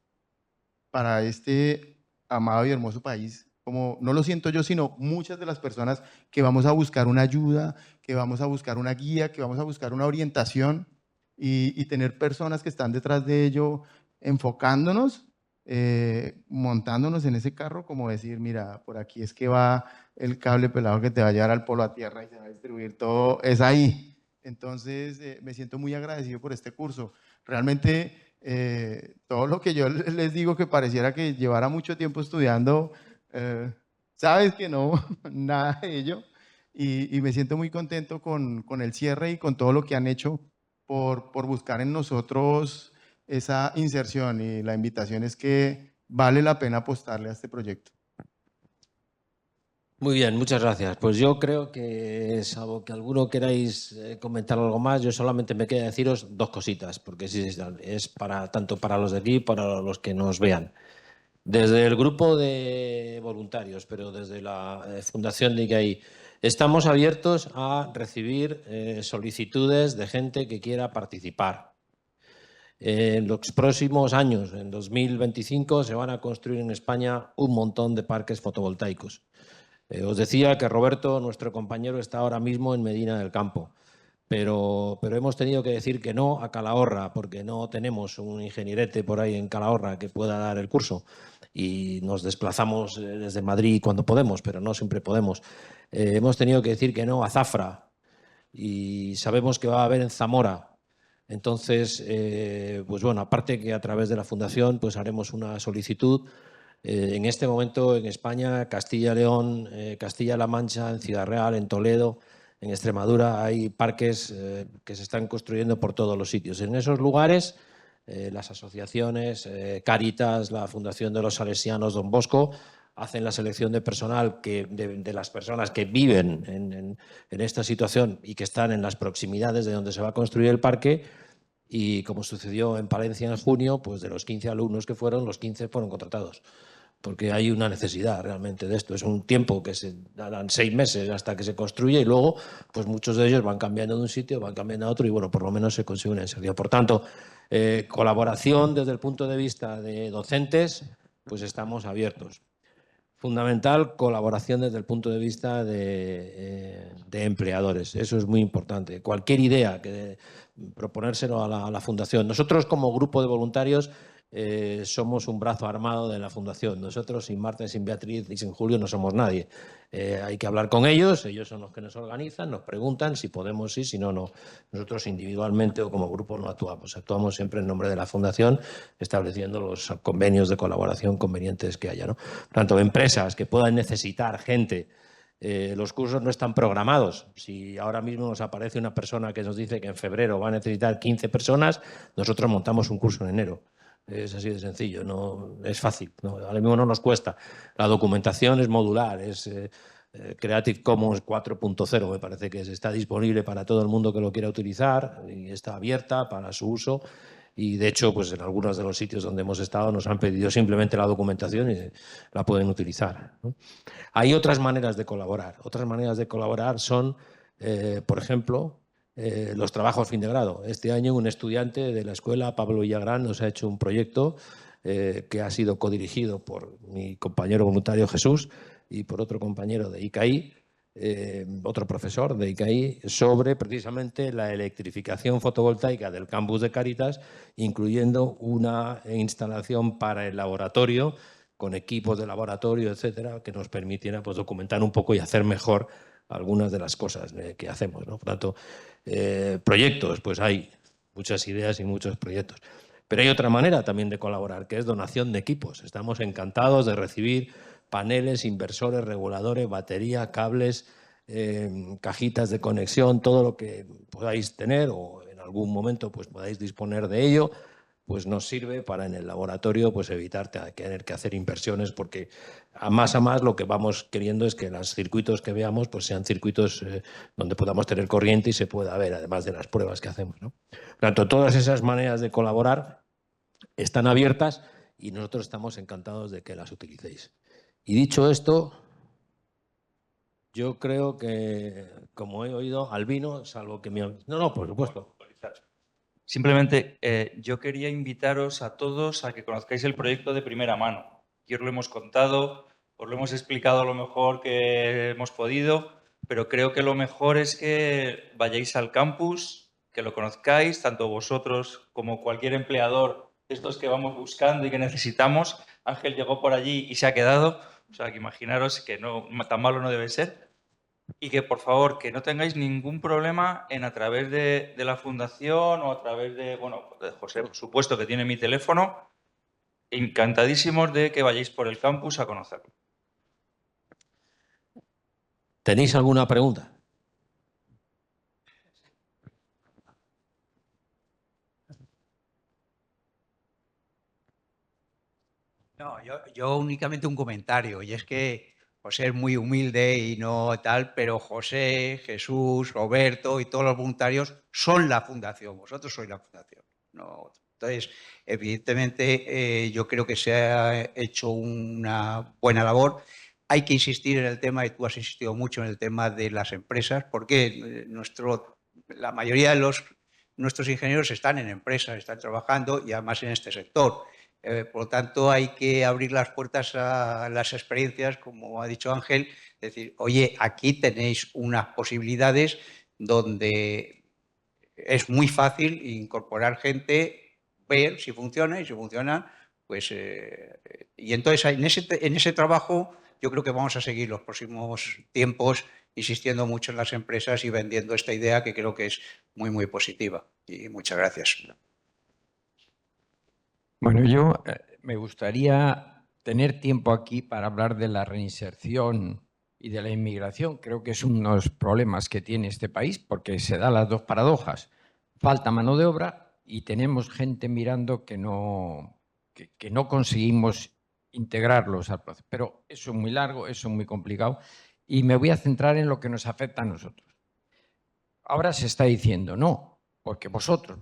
K: para este amado y hermoso país, como no lo siento yo, sino muchas de las personas que vamos a buscar una ayuda, que vamos a buscar una guía, que vamos a buscar una orientación y tener personas que están detrás de ello enfocándonos montándonos en ese carro, como decir, mira, por aquí es que va el cable pelado que te va a llevar al polo a tierra y se va a distribuir todo, es ahí. Entonces, me siento muy agradecido por este curso. Realmente, todo lo que yo les digo que pareciera que llevara mucho tiempo estudiando, sabes que no, nada de ello. Y me siento muy contento con el cierre y con todo lo que han hecho por buscar en nosotros esa inserción. Y la invitación es que vale la pena apostarle a este proyecto.
F: Muy bien, muchas gracias. Pues yo creo que, salvo que alguno queráis comentar algo más, yo solamente me queda deciros dos cositas, porque sí, es para tanto para los de aquí, para los que nos vean. Desde el grupo de voluntarios, pero desde la Fundación de ICAI, estamos abiertos a recibir solicitudes de gente que quiera participar. En los próximos años, en 2025, se van a construir en España un montón de parques fotovoltaicos. Os decía que Roberto, nuestro compañero, está ahora mismo en Medina del Campo, pero hemos tenido que decir que no a Calahorra, porque no tenemos un ingenierete por ahí en Calahorra que pueda dar el curso. Y nos desplazamos desde Madrid cuando podemos, pero no siempre podemos. Hemos tenido que decir que no a Zafra y sabemos que va a haber en Zamora. Entonces, pues bueno, aparte que a través de la Fundación pues haremos una solicitud. En este momento en España, Castilla y León, Castilla-La Mancha, en Ciudad Real, en Toledo, en Extremadura, hay parques que se están construyendo por todos los sitios. En esos lugares, las asociaciones, Cáritas, la Fundación de los Salesianos Don Bosco, hacen la selección de personal de las personas que viven en esta situación y que están en las proximidades de donde se va a construir el parque. Y como sucedió en Palencia en junio, pues de los 15 alumnos que fueron, los 15 fueron contratados. Porque hay una necesidad realmente de esto. Es un tiempo que se darán 6 meses hasta que se construye y luego pues muchos de ellos van cambiando de un sitio, van cambiando a otro y bueno, por lo menos se consigue una inserción. Por tanto, colaboración desde el punto de vista de docentes, pues estamos abiertos. Fundamental, colaboración desde el punto de vista de empleadores. Eso es muy importante. Cualquier idea, proponérselo a la Fundación. Nosotros, como grupo de voluntarios, somos un brazo armado de la Fundación. Nosotros, sin Marta, sin Beatriz y sin Julio, no somos nadie. Hay que hablar con ellos, ellos son los que nos organizan, nos preguntan si podemos, sí, si no, no. Nosotros individualmente o como grupo no actuamos. Actuamos siempre en nombre de la Fundación, estableciendo los convenios de colaboración convenientes que haya, ¿no? Por tanto, empresas que puedan necesitar gente. Los cursos no están programados. Si ahora mismo nos aparece una persona que nos dice que en febrero va a necesitar 15 personas, nosotros montamos un curso en enero. Es así de sencillo, no es fácil, ¿no? Ahora mismo no nos cuesta. La documentación es modular, es Creative Commons 4.0, me parece que está disponible para todo el mundo que lo quiera utilizar y está abierta para su uso. Y de hecho, pues en algunos de los sitios donde hemos estado nos han pedido simplemente la documentación y la pueden utilizar, ¿no? Hay otras maneras de colaborar. Otras maneras de colaborar son, por ejemplo, los trabajos fin de grado. Este año un estudiante de la escuela, Pablo Villagrán, nos ha hecho un proyecto que ha sido codirigido por mi compañero voluntario Jesús y por otro compañero de ICAI, otro profesor de ICAI, sobre precisamente la electrificación fotovoltaica del campus de Cáritas, incluyendo una instalación para el laboratorio con equipos de laboratorio, etcétera, que nos permitiera pues, documentar un poco y hacer mejor algunas de las cosas que hacemos, ¿no? Por tanto, proyectos, pues hay muchas ideas y muchos proyectos. Pero hay otra manera también de colaborar, que es donación de equipos. Estamos encantados de recibir paneles, inversores, reguladores, batería, cables, cajitas de conexión, todo lo que podáis tener o en algún momento pues, podáis disponer de ello, pues nos sirve para en el laboratorio pues evitar tener que hacer inversiones, porque a más lo que vamos queriendo es que los circuitos que veamos pues sean circuitos donde podamos tener corriente y se pueda ver, además de las pruebas que hacemos, ¿no? Por tanto, todas esas maneras de colaborar están abiertas y nosotros estamos encantados de que las utilicéis. Y dicho esto, yo creo que, como he oído, Albino, salvo que mi... No, por supuesto.
G: Simplemente, yo quería invitaros a todos a que conozcáis el proyecto de primera mano. Aquí os lo hemos contado, os lo hemos explicado lo mejor que hemos podido, pero creo que lo mejor es que vayáis al campus, que lo conozcáis, tanto vosotros como cualquier empleador estos que vamos buscando y que necesitamos. Ángel llegó por allí y se ha quedado, o sea, que imaginaros que no, tan malo no debe ser. Y que, por favor, que no tengáis ningún problema en a través de la fundación o a través de, bueno, de José, por supuesto, que tiene mi teléfono, encantadísimos de que vayáis por el campus a conocerlo.
F: ¿Tenéis alguna pregunta?
D: No, yo únicamente un comentario, y es que José es muy humilde y no tal, pero José, Jesús, Roberto y todos los voluntarios son la fundación, vosotros sois la fundación, no otro. Entonces, evidentemente, yo creo que se ha hecho una buena labor. Hay que insistir en el tema, y tú has insistido mucho en el tema de las empresas, porque la mayoría de nuestros ingenieros están en empresas, están trabajando y además en este sector. Por lo tanto, hay que abrir las puertas a las experiencias, como ha dicho Ángel, decir, oye, aquí tenéis unas posibilidades donde es muy fácil incorporar gente, ver si funciona y si funciona, pues... y entonces en ese trabajo yo creo que vamos a seguir los próximos tiempos insistiendo mucho en las empresas y vendiendo esta idea que creo que es muy, muy positiva. Y muchas gracias.
L: Bueno, yo me gustaría tener tiempo aquí para hablar de la reinserción y de la inmigración. Creo que es uno de los problemas que tiene este país porque se dan las dos paradojas. Falta mano de obra y tenemos gente mirando que no conseguimos integrarlos al proceso. Pero eso es muy largo, eso es muy complicado y me voy a centrar en lo que nos afecta a nosotros. Ahora se está diciendo no, porque vosotros,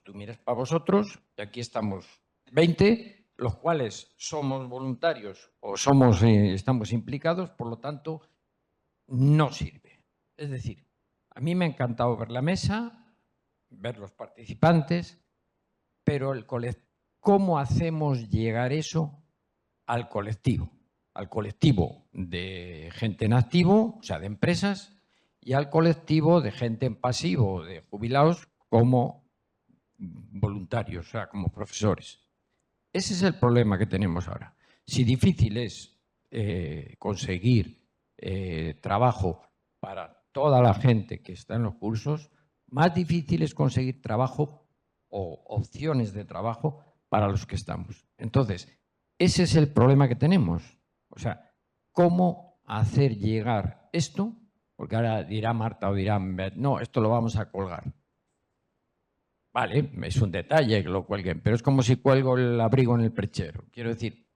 L: tú miras para vosotros y aquí estamos 20, los cuales somos voluntarios o estamos implicados, por lo tanto, no sirve. Es decir, a mí me ha encantado ver la mesa, ver los participantes, pero ¿cómo hacemos llegar eso al colectivo de gente en activo, o sea, de empresas, y al colectivo de gente en pasivo, de jubilados, como voluntarios, o sea, como profesores? Ese es el problema que tenemos ahora. Si difícil es conseguir trabajo para toda la gente que está en los cursos, más difícil es conseguir trabajo o opciones de trabajo para los que estamos. Entonces, ese es el problema que tenemos. O sea, ¿cómo hacer llegar esto? Porque ahora dirá Marta o dirán, no, esto lo vamos a colgar. Vale, es un detalle que lo cuelguen, pero es como si cuelgo el abrigo en el perchero. Quiero decir,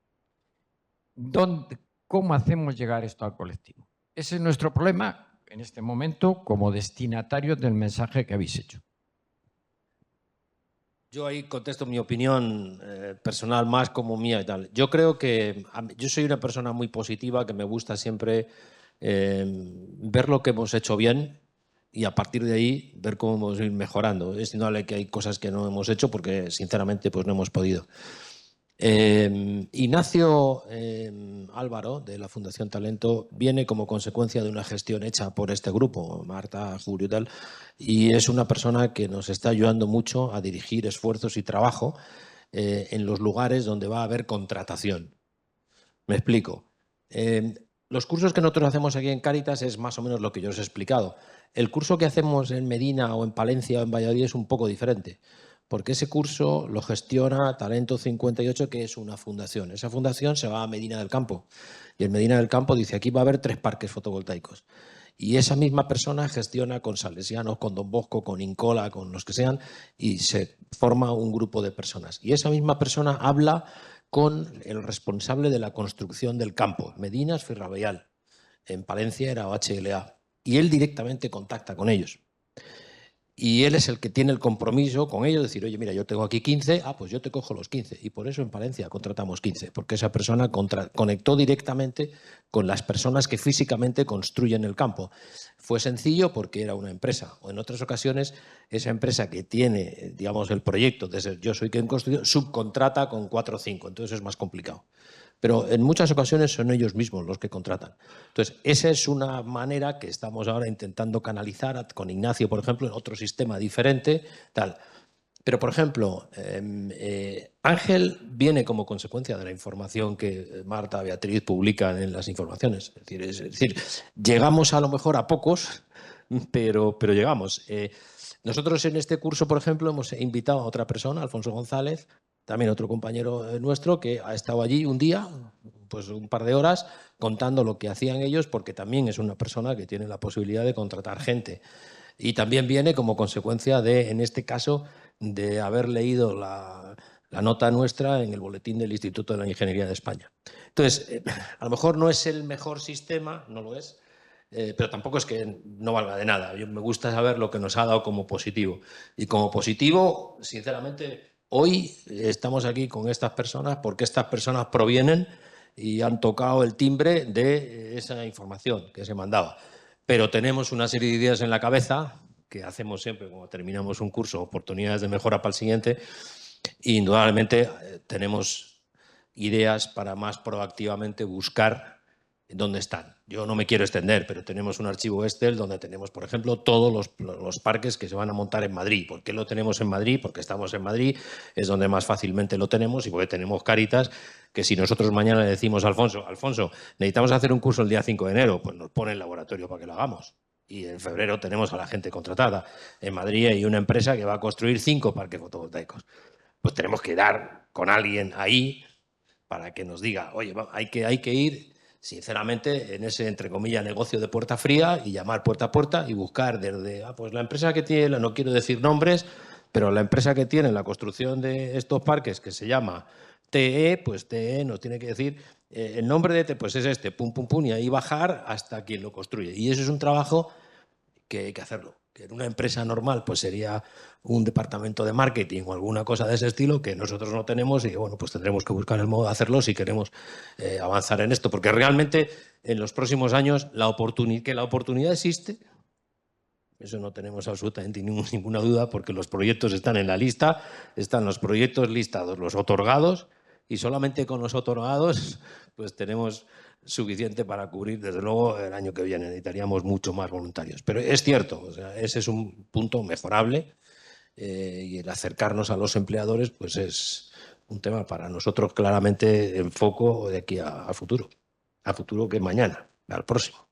L: ¿cómo hacemos llegar esto al colectivo? Ese es nuestro problema en este momento como destinatarios del mensaje que habéis hecho.
F: Yo ahí contesto mi opinión personal más como mía y tal. Yo creo que yo soy una persona muy positiva que me gusta siempre ver lo que hemos hecho bien y a partir de ahí ver cómo hemos ido mejorando. Es indudable que hay cosas que no hemos hecho porque sinceramente pues no hemos podido. Ignacio Álvaro de la Fundación Talento viene como consecuencia de una gestión hecha por este grupo, Marta, Julio y tal, y es una persona que nos está ayudando mucho a dirigir esfuerzos y trabajo en los lugares donde va a haber contratación. Me explico. Los cursos que nosotros hacemos aquí en Cáritas es más o menos lo que yo os he explicado. El curso que hacemos en Medina o en Palencia o en Valladolid es un poco diferente, porque ese curso lo gestiona Talento 58, que es una fundación. Esa fundación se va a Medina del Campo y en Medina del Campo dice, aquí va a haber 3 parques fotovoltaicos. Y esa misma persona gestiona con Salesianos, con Don Bosco, con Incola, con los que sean, y se forma un grupo de personas. Y esa misma persona habla con el responsable de la construcción del campo. Medina es Ferrovial, en Palencia era HLA. Y él directamente contacta con ellos. Y él es el que tiene el compromiso con ellos, decir, oye, mira, yo tengo aquí 15, pues yo te cojo los 15. Y por eso en Palencia contratamos 15, porque esa persona conectó directamente con las personas que físicamente construyen el campo. Fue sencillo porque era una empresa. O en otras ocasiones, esa empresa que tiene, digamos, el proyecto, desde yo soy quien construye, subcontrata con 4 o 5, entonces es más complicado. Pero en muchas ocasiones son ellos mismos los que contratan. Entonces, esa es una manera que estamos ahora intentando canalizar con Ignacio, por ejemplo, en otro sistema diferente, tal. Pero, por ejemplo, Ángel viene como consecuencia de la información que Marta, Beatriz publican en las informaciones. Es decir, llegamos a lo mejor a pocos, pero llegamos. Nosotros en este curso, por ejemplo, hemos invitado a otra persona, Alfonso González, también otro compañero nuestro, que ha estado allí un día, pues un par de horas, contando lo que hacían ellos, porque también es una persona que tiene la posibilidad de contratar gente. Y también viene como consecuencia de, en este caso, de haber leído la nota nuestra en el boletín del Instituto de la Ingeniería de España. Entonces, a lo mejor no es el mejor sistema, no lo es, pero tampoco es que no valga de nada. Me gusta saber lo que nos ha dado como positivo. Y como positivo, sinceramente, hoy estamos aquí con estas personas porque estas personas provienen y han tocado el timbre de esa información que se mandaba. Pero tenemos una serie de ideas en la cabeza que hacemos siempre cuando terminamos un curso, oportunidades de mejora para el siguiente, e indudablemente tenemos ideas para más proactivamente buscar dónde están. Yo no me quiero extender, pero tenemos un archivo Excel donde tenemos, por ejemplo, todos los parques que se van a montar en Madrid. ¿Por qué lo tenemos en Madrid? Porque estamos en Madrid, es donde más fácilmente lo tenemos y porque tenemos Cáritas, que si nosotros mañana le decimos a Alfonso, necesitamos hacer un curso el día 5 de enero, pues nos pone el laboratorio para que lo hagamos. Y en febrero tenemos a la gente contratada. En Madrid hay una empresa que va a construir 5 parques fotovoltaicos. Pues tenemos que dar con alguien ahí para que nos diga, oye, hay que ir, sinceramente, en ese, entre comillas, negocio de puerta fría y llamar puerta a puerta y buscar desde, pues la empresa que tiene, no quiero decir nombres, pero la empresa que tiene la construcción de estos parques, que se llama TE, pues TE nos tiene que decir el nombre de TE, pues es este, pum, pum, pum, y ahí bajar hasta quien lo construye. Y eso es un trabajo que hay que hacerlo. Que en una empresa normal pues sería un departamento de marketing o alguna cosa de ese estilo que nosotros no tenemos y bueno, pues tendremos que buscar el modo de hacerlo si queremos avanzar en esto, porque realmente en los próximos años que la oportunidad existe, eso no tenemos absolutamente ninguna duda, porque los proyectos están en la lista, están los proyectos listados, los otorgados, y solamente con los otorgados pues tenemos suficiente para cubrir, desde luego, el año que viene. Necesitaríamos mucho más voluntarios. Pero es cierto, o sea, ese es un punto mejorable y el acercarnos a los empleadores pues es un tema para nosotros claramente en foco de aquí a futuro que mañana, al próximo.